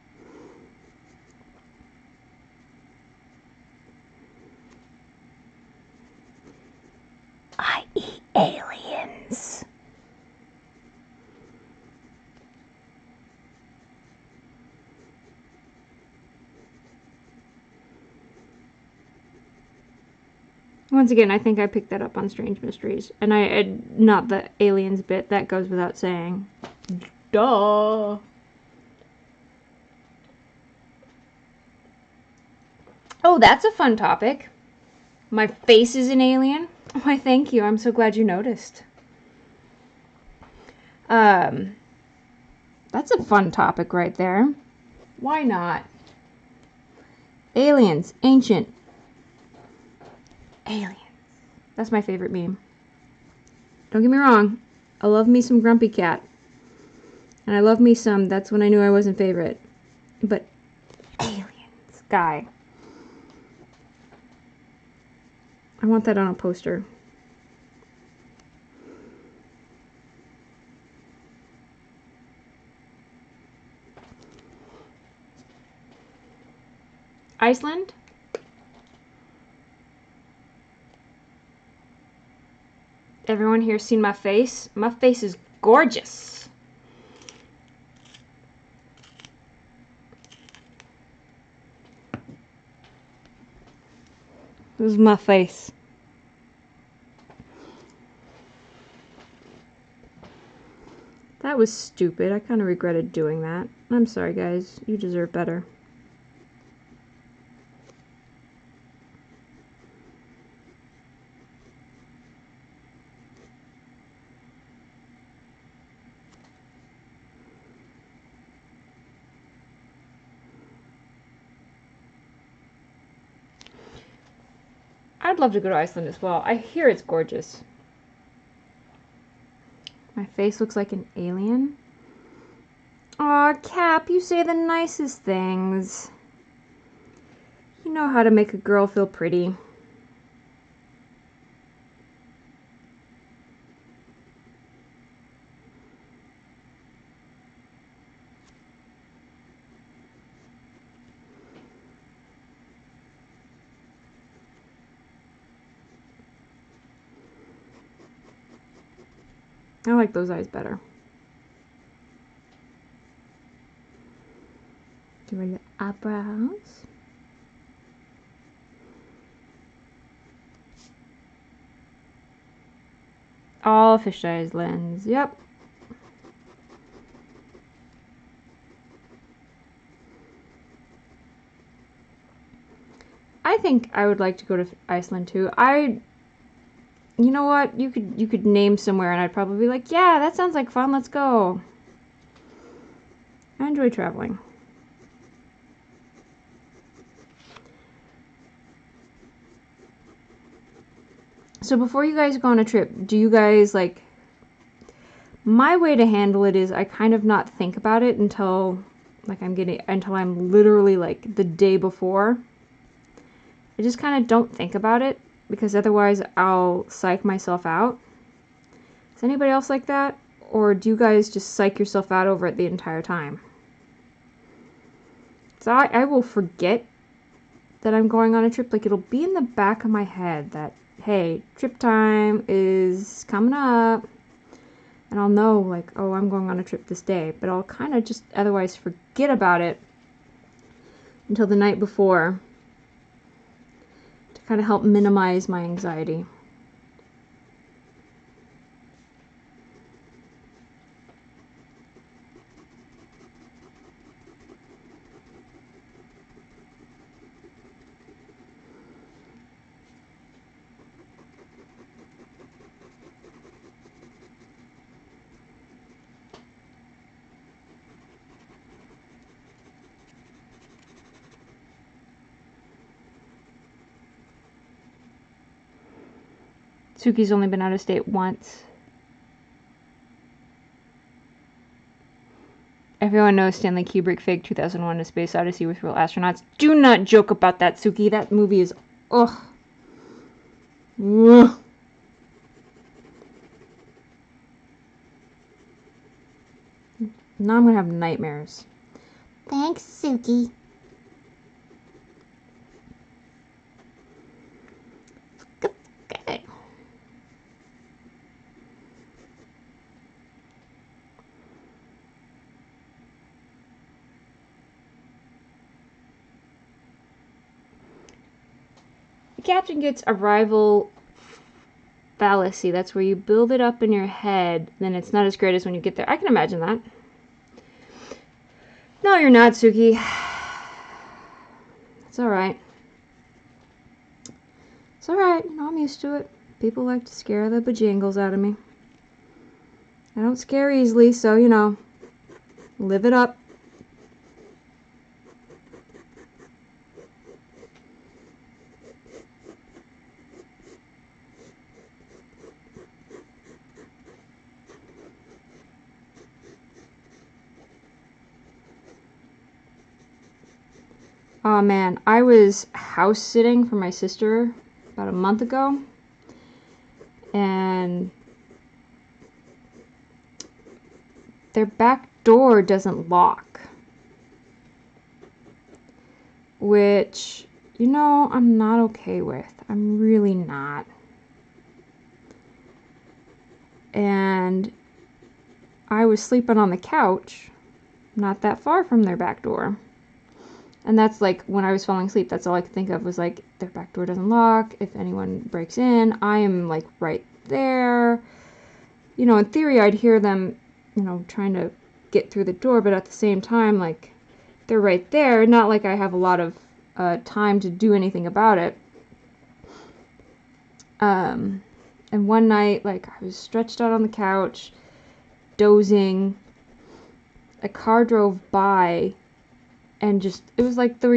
I eat aliens. Once again, I think I picked that up on Strange Mysteries. And not the aliens bit, that goes without saying. Duh. Oh, that's a fun topic. My face is an alien? Why, thank you. I'm so glad you noticed. That's a fun topic right there. Why not? Aliens. Ancient. Aliens. That's my favorite meme. Don't get me wrong. I love me some Grumpy Cat. And I love me some That's When I Knew I Wasn't Favorite. But aliens. Guy. I want that on a poster. Iceland? Everyone here seen my face? My face is gorgeous. This is my face. That was stupid. I kind of regretted doing that. I'm sorry, guys. You deserve better. I'd love to go to Iceland as well. I hear it's gorgeous. My face looks like an alien. Aw, Cap, you say the nicest things. You know how to make a girl feel pretty. I like those eyes better. Give her your eyebrows. All fisheye lens. Yep. I think I would like to go to Iceland too. You know what? You could name somewhere and I'd probably be like, yeah, that sounds like fun. Let's go. I enjoy traveling. So before you guys go on a trip, do you guys like... My way to handle it is I kind of not think about it until I'm literally like the day before. I just kind of don't think about it because otherwise I'll psych myself out. Is anybody else like that? Or do you guys just psych yourself out over it the entire time? So I will forget that I'm going on a trip. Like, it'll be in the back of my head that, hey, trip time is coming up. And I'll know, like, oh, I'm going on a trip this day. But I'll kind of just otherwise forget about it until the night before to kind of help minimize my anxiety. Suki's only been out of state once. Everyone knows Stanley Kubrick faked 2001: A Space Odyssey with real astronauts. Do not joke about that, Suki. That movie is... ugh. Ugh. Now I'm gonna have nightmares. Thanks, Suki. Good. The captain gets arrival fallacy. That's where you build it up in your head, then it's not as great as when you get there. I can imagine that. No, you're not, Suki. It's alright. It's alright. You know, I'm used to it. People like to scare the bejangles out of me. I don't scare easily, so, you know, live it up. Oh man, I was house sitting for my sister about a month ago, and their back door doesn't lock, which, you know, I'm not okay with. I'm really not. And I was sleeping on the couch, not that far from their back door. And that's like, when I was falling asleep, that's all I could think of was like, their back door doesn't lock. If anyone breaks in, I am like right there. You know, in theory, I'd hear them, you know, trying to get through the door, but at the same time, like, they're right there. Not like I have a lot of time to do anything about it. And one night, like, I was stretched out on the couch, dozing. A car drove by, and just, it was like the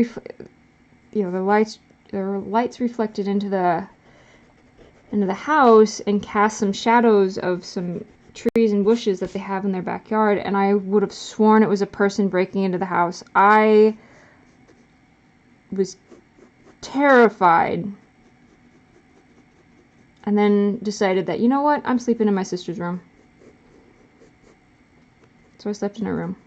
lights reflected into the house and cast some shadows of some trees and bushes that they have in their backyard, and I would have sworn it was a person breaking into the house. I was terrified, and then decided that, you know what, I'm sleeping in my sister's room. So I slept in her room.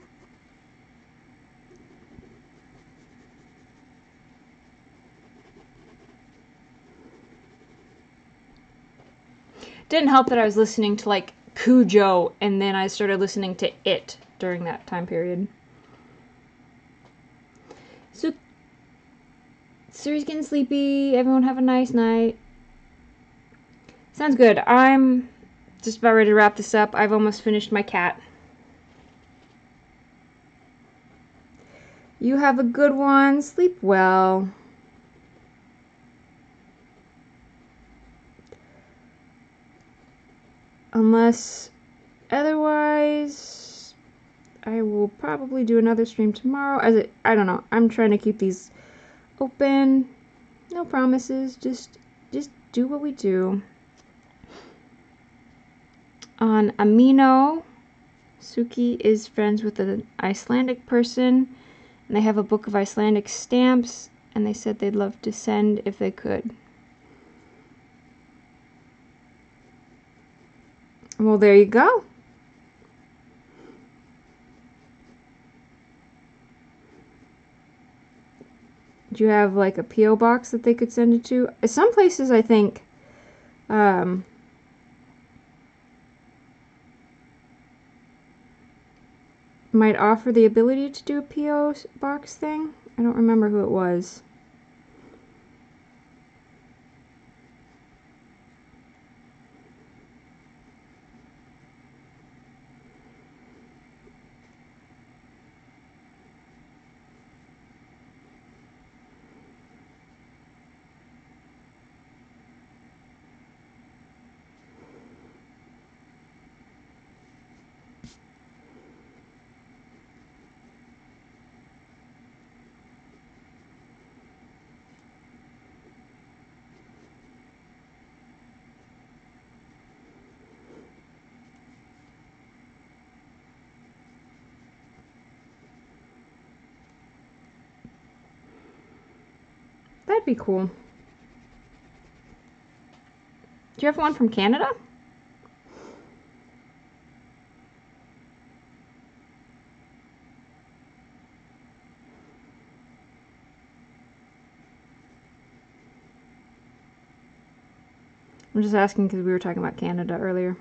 Didn't help that I was listening to like Cujo, and then I started listening to It during that time period. So, Siri's getting sleepy. Everyone have a nice night. Sounds good. I'm just about ready to wrap this up. I've almost finished my cat. You have a good one. Sleep well. Unless otherwise, I will probably do another stream tomorrow. I don't know. I'm trying to keep these open. No promises. Just do what we do. On Amino, Suki is friends with an Icelandic person, and they have a book of Icelandic stamps, and they said they'd love to send if they could. Well, there you go. Do you have like a P.O. box that they could send it to? Some places, I think, might offer the ability to do a P.O. box thing. I don't remember who it was. That'd be cool. Do you have one from Canada? I'm just asking because we were talking about Canada earlier.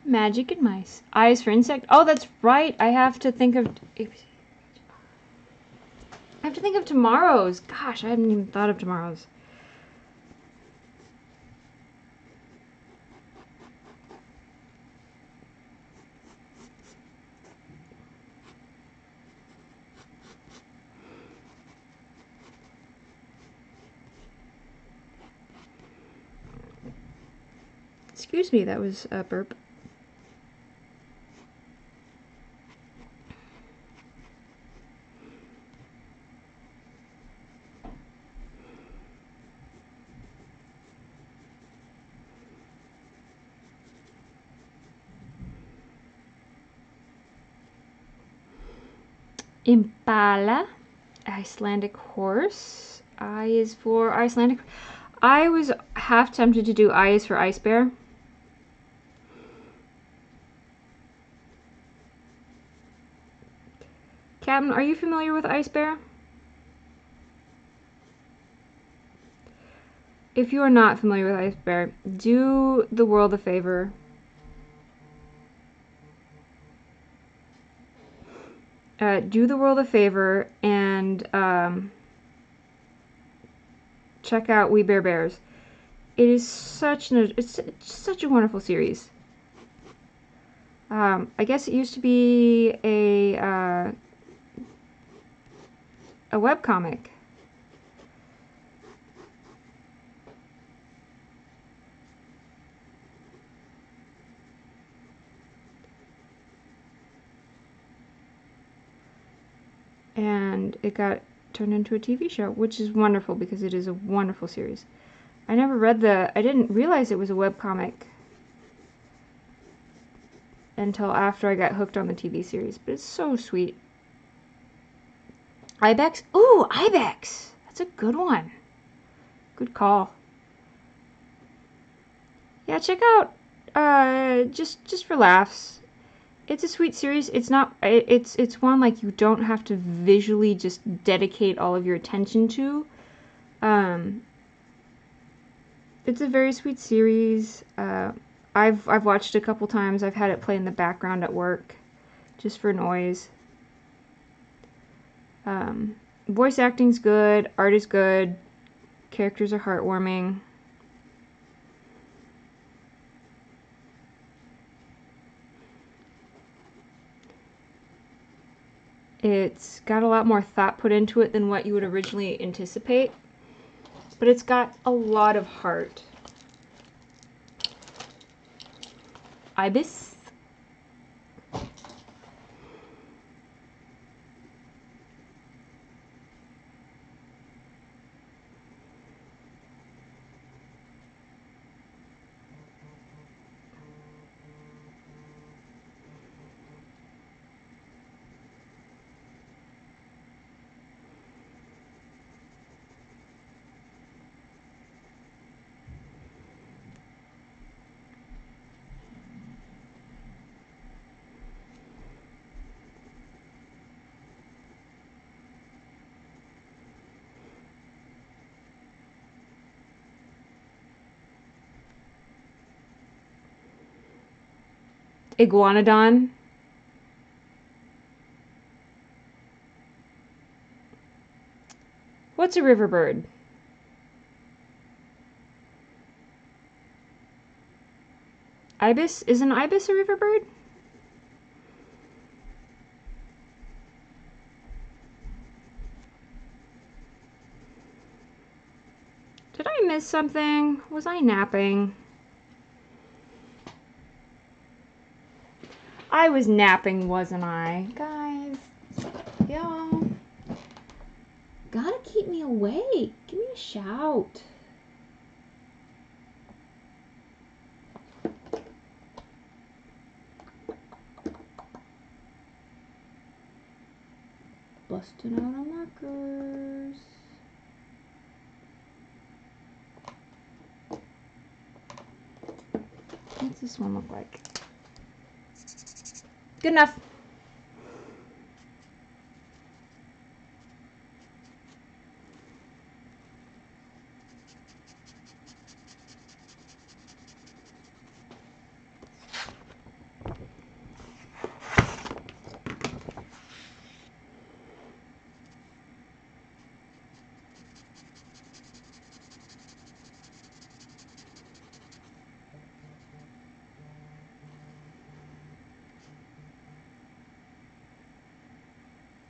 Magic and mice. Eyes for insect. Oh, that's right. I have to think of tomorrow's. Gosh, I hadn't even thought of tomorrow's. Excuse me, that was a burp. Impala, Icelandic horse. I is for Icelandic. I was half tempted to do I is for ice bear. Captain, are you familiar with ice bear? If you are not familiar with ice bear, do the world a favor. Do the world a favor and check out We Bear Bears. It is such such a wonderful series. I guess it used to be a webcomic. And it got turned into a TV show, which is wonderful because it is a wonderful series. I didn't realize it was a webcomic until after I got hooked on the TV series, but it's so sweet. Ibex? Ooh, Ibex! That's a good one. Good call. Yeah, check out just for laughs. It's a sweet series. It's one like you don't have to visually just dedicate all of your attention to. It's a very sweet series. I've watched it a couple times. I've had it play in the background at work, just for noise. Voice acting's good. Art is good. Characters are heartwarming. It's got a lot more thought put into it than what you would originally anticipate, but it's got a lot of heart. Ibis. Iguanodon. What's a river bird? Ibis? Is an ibis a river bird? miss something? Was I napping? I was napping, wasn't I? Guys, y'all gotta keep me awake. Give me a shout. Busting out our markers. What's this one look like? Good enough.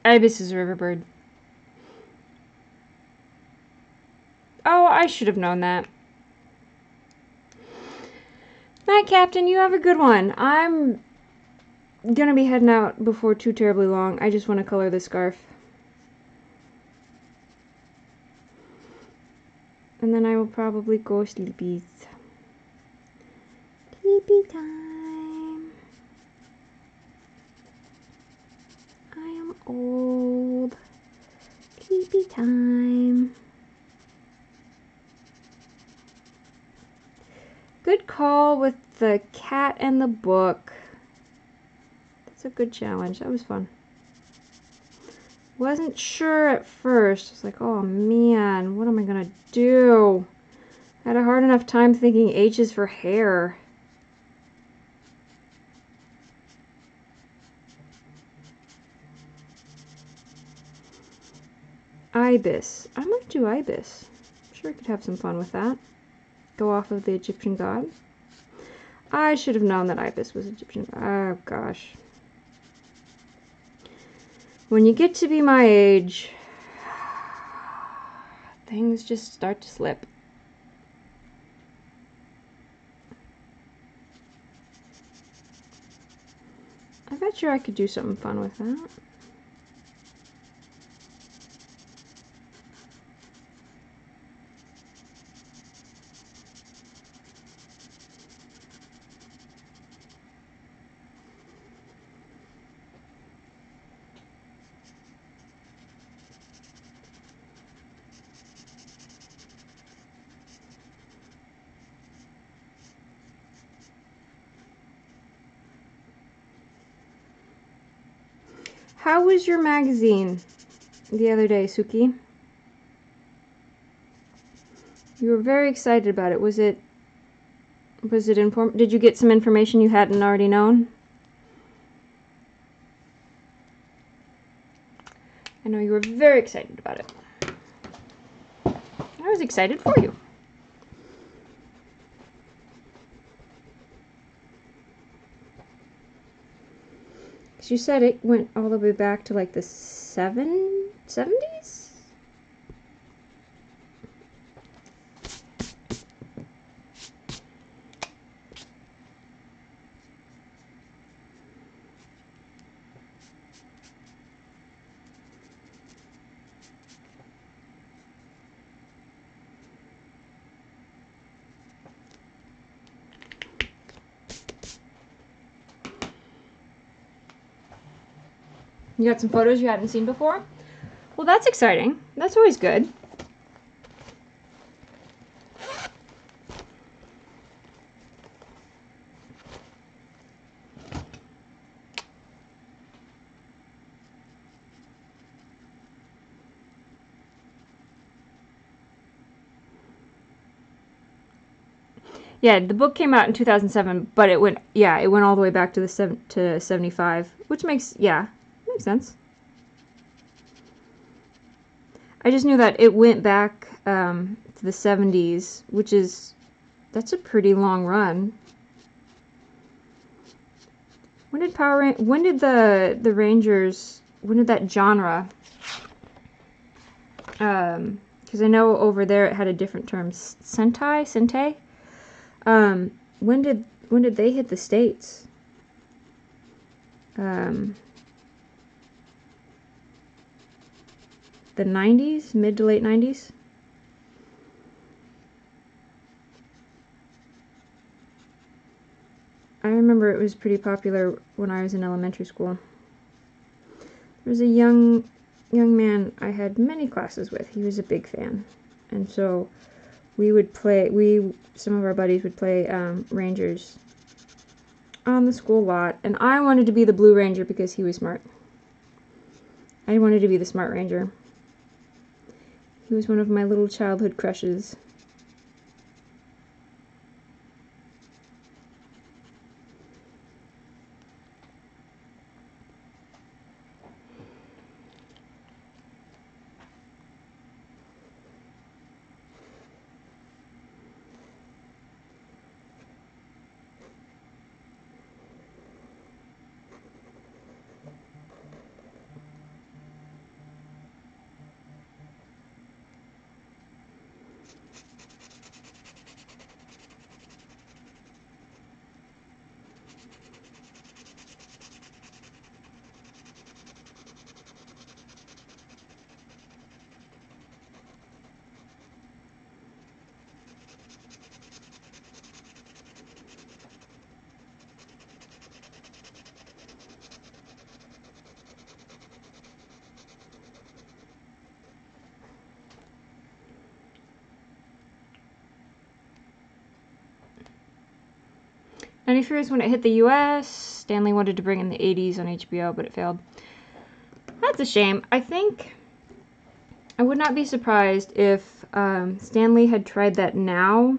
Ibis is a river bird. Oh, I should have known that. Night, Captain. You have a good one. I'm gonna be heading out before too terribly long. I just want to color this scarf. And then I will probably go sleepies. Sleepy time. I am old. Sleepy time. Good call with the cat and the book. That's a good challenge. That was fun. Wasn't sure at first. I was like, oh man, what am I gonna do? I had a hard enough time thinking H is for Hare. Ibis. I might do Ibis. I'm sure I could have some fun with that. Go off of the Egyptian god. I should have known that Ibis was Egyptian. Oh gosh. When you get to be my age, things just start to slip. I bet you I could do something fun with that. How was your magazine the other day, Suki? You were very excited about it. Was it did you get some information you hadn't already known? I know you were very excited about it. I was excited for you. You said it went all the way back to like the 70s? You got some photos you hadn't seen before? Well, that's exciting. That's always good. Yeah, the book came out in 2007, but it went all the way back to 75, which makes sense. I just knew that it went back to the 70s, that's a pretty long run. When did the Rangers, when did that genre come Because I know over there it had a different term. Sentai? When did they hit the States? The 90s? Mid to late 90s? I remember it was pretty popular when I was in elementary school. There was a young man I had many classes with. He was a big fan. And so we would play, some of our buddies would play Rangers on the school lot. And I wanted to be the Blue Ranger because he was smart. I wanted to be the Smart Ranger. He was one of my little childhood crushes. '93 is when it hit the US. Stanley wanted to bring in the '80s on HBO, but it failed. That's a shame. I think I would not be surprised if Stanley had tried that now,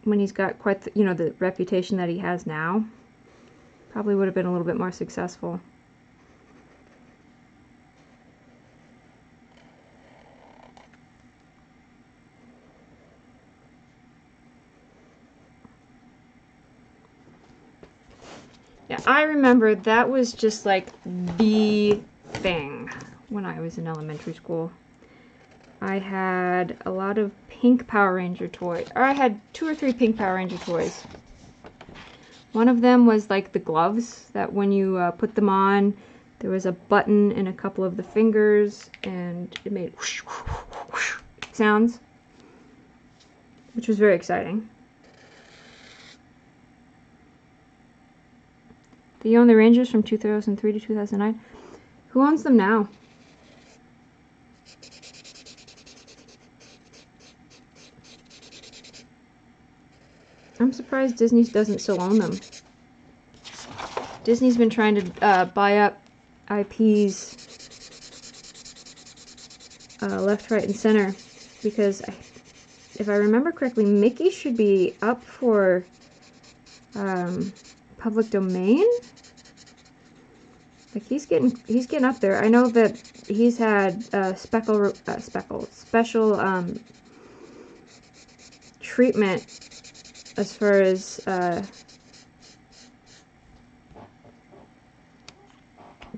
when he's got quite the, the reputation that he has now. Probably would have been a little bit more successful. Yeah, I remember that was just like the thing when I was in elementary school. I had a lot of pink Power Ranger toys, or I had 2 or 3 pink Power Ranger toys. One of them was like the gloves that when you put them on, there was a button in a couple of the fingers and it made whoosh, whoosh, whoosh sounds, which was very exciting. Do you own the Rangers from 2003 to 2009? Who owns them now? I'm surprised Disney doesn't still own them. Disney's been trying to buy up IPs left, right, and center because if I remember correctly, Mickey should be up for public domain. Like he's getting up there. I know that he's had special treatment as far as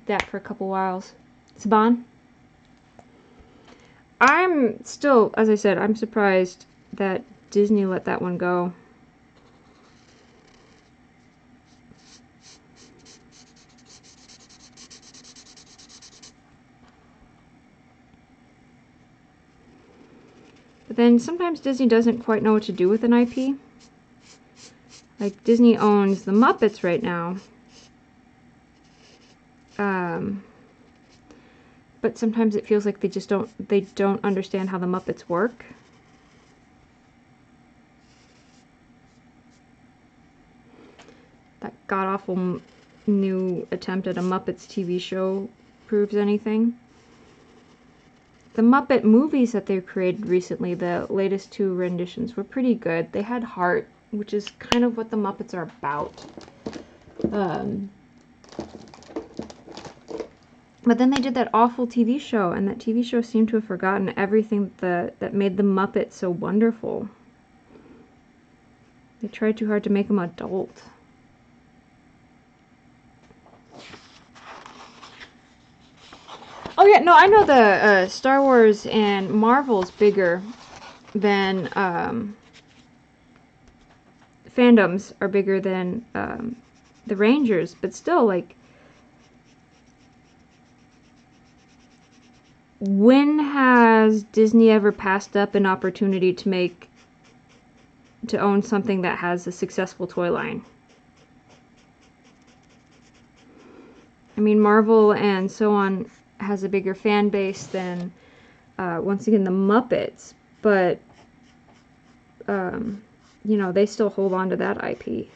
that for a couple whiles. Saban? I'm still, as I said, I'm surprised that Disney let that one go. But then sometimes Disney doesn't quite know what to do with an IP. Like Disney owns the Muppets right now. But sometimes it feels like they don't understand how the Muppets work. That god-awful new attempt at a Muppets TV show proves anything. The Muppet movies that they've created recently, the latest 2 renditions, were pretty good. They had heart, which is kind of what the Muppets are about. But then they did that awful TV show, and that TV show seemed to have forgotten everything that made the Muppets so wonderful. They tried too hard to make them adult. Oh yeah, no, I know the Star Wars and Marvel's bigger than fandoms are bigger than the Rangers, but still, like, when has Disney ever passed up an opportunity to own something that has a successful toy line? I mean, Marvel and so on has a bigger fan base than, once again, the Muppets, but, you know, they still hold on to that IP.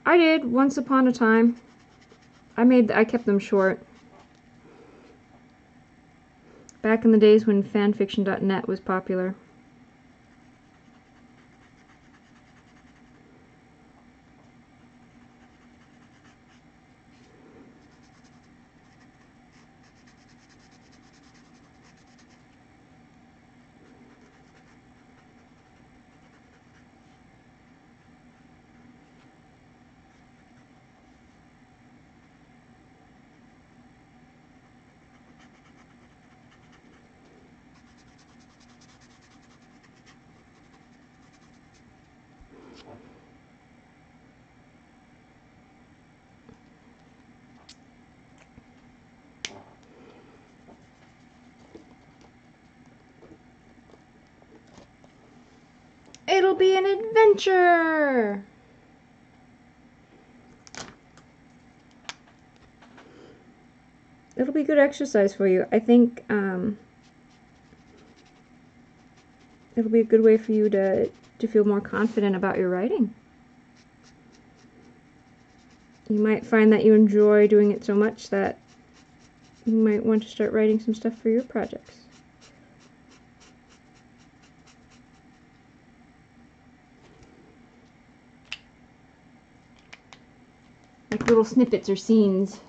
I did, once upon a time. I kept them short. Back in the days when fanfiction.net was popular. It'll be an adventure! It'll be good exercise for you. I think it'll be a good way for you to feel more confident about your writing. You might find that you enjoy doing it so much that you might want to start writing some stuff for your projects. Like little snippets or scenes.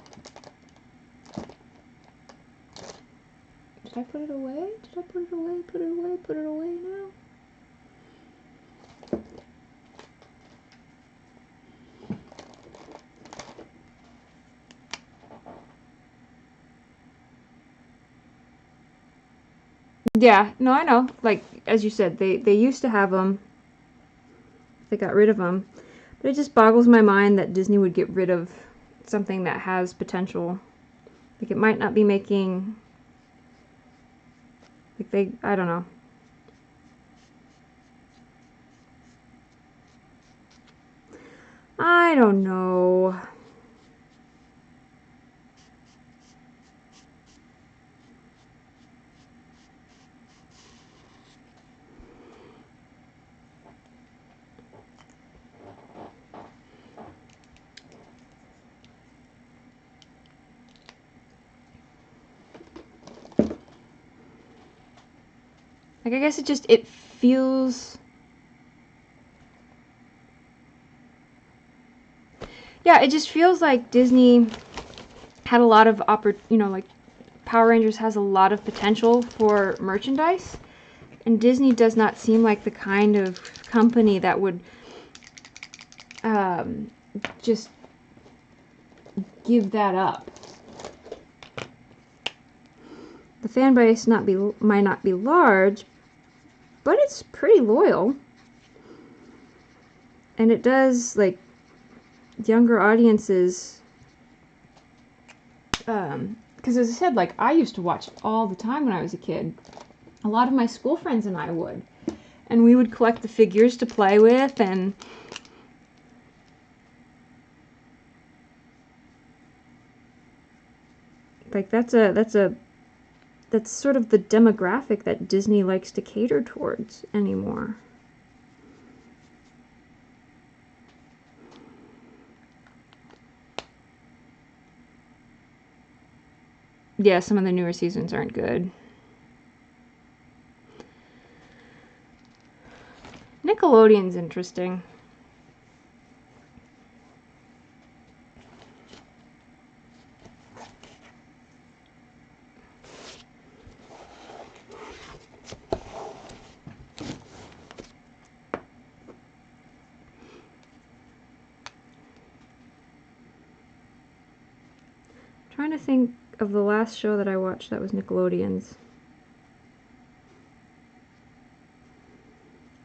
Did I put it away? Did I put it away? Put it away? Put it away now? Yeah, no, I know. Like, as you said, they used to have them. They got rid of them. But it just boggles my mind that Disney would get rid of something that has potential. Like, it might not be making... Like, I don't know. I don't know. Like, I guess it feels... Yeah, it just feels like Disney had a lot of like, Power Rangers has a lot of potential for merchandise, and Disney does not seem like the kind of company that would just give that up. The fan base might not be large, but it's pretty loyal. And it does, like, younger audiences, because as I said, like, I used to watch it all the time when I was a kid. A lot of my school friends and I would. And we would collect the figures to play with, and like, that's sort of the demographic that Disney likes to cater towards anymore. Yeah, some of the newer seasons aren't good. Nickelodeon's interesting. trying to think of the last show that I watched that was Nickelodeon's.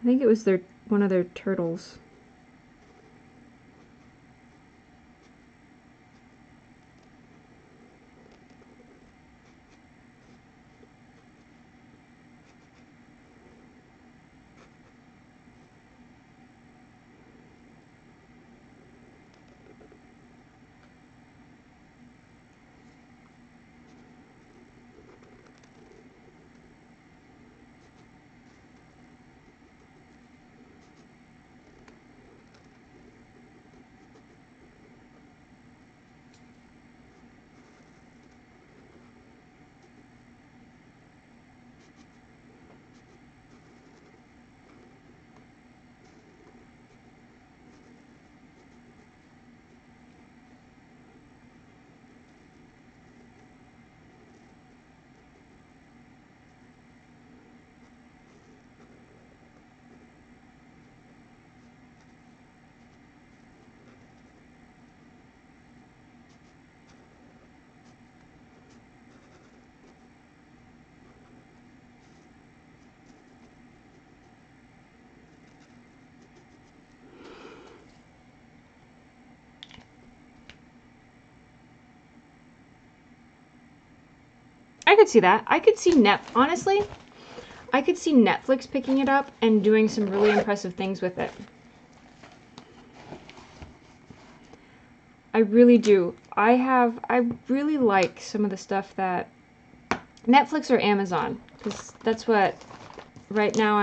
I think it was one of their turtles. I could see that. I could see honestly, I could see Netflix picking it up and doing some really impressive things with it. I really do. I really like some of the stuff that Netflix or Amazon, because that's what right now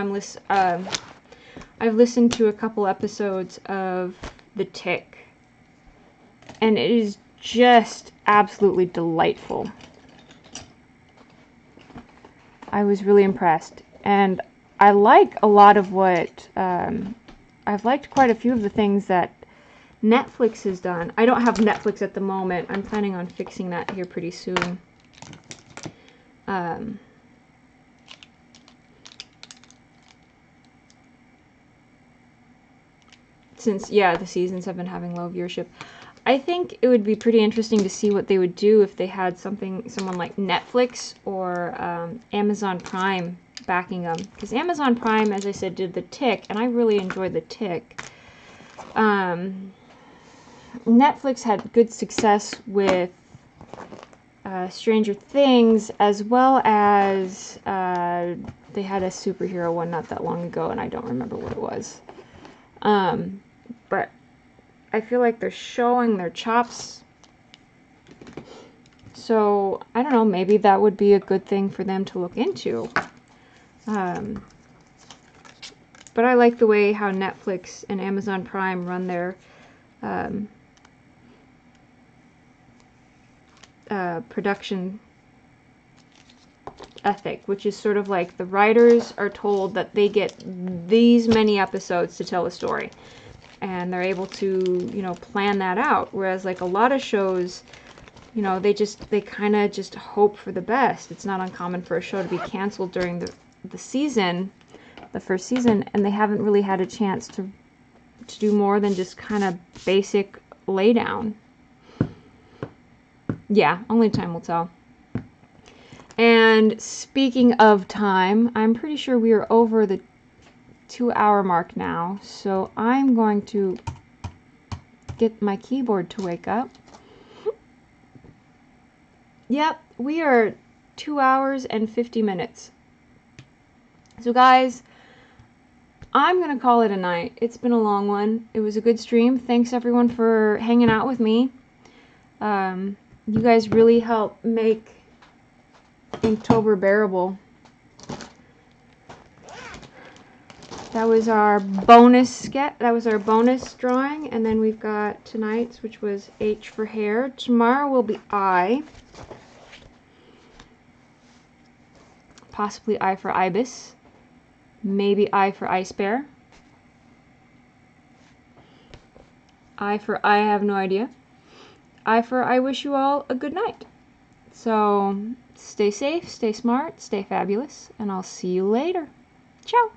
I've listened to a couple episodes of The Tick, and it is just absolutely delightful. I was really impressed, and I like a lot of what I've liked quite a few of the things that Netflix has done. I don't have Netflix at the moment. I'm planning on fixing that here pretty soon. Since, yeah, the seasons have been having low viewership. I think it would be pretty interesting to see what they would do if they had someone like Netflix or Amazon Prime backing them. Because Amazon Prime, as I said, did The Tick, and I really enjoyed The Tick. Netflix had good success with Stranger Things, as well as they had a superhero one not that long ago, and I don't remember what it was. But I feel like they're showing their chops. So, I don't know, maybe that would be a good thing for them to look into. But I like the way how Netflix and Amazon Prime run their production ethic, which is sort of like the writers are told that they get these many episodes to tell a story, and they're able to, you know, plan that out. Whereas like a lot of shows, you know, they kind of just hope for the best. It's not uncommon for a show to be canceled during the season, the first season, and they haven't really had a chance to do more than just kind of basic laydown. Yeah, only time will tell. And speaking of time, I'm pretty sure we are over the 2-hour mark now, so I'm going to get my keyboard to wake up. Yep, we are 2 hours and 50 minutes. So guys, I'm going to call it a night. It's been a long one. It was a good stream. Thanks everyone for hanging out with me. You guys really help make Inktober bearable. That was our bonus sketch. That was our bonus drawing, and then we've got tonight's, which was H for Hare. Tomorrow will be I. Possibly I for Ibis. Maybe I for Ice Bear. I for I have no idea. I for I wish you all a good night. So stay safe, stay smart, stay fabulous, and I'll see you later. Ciao.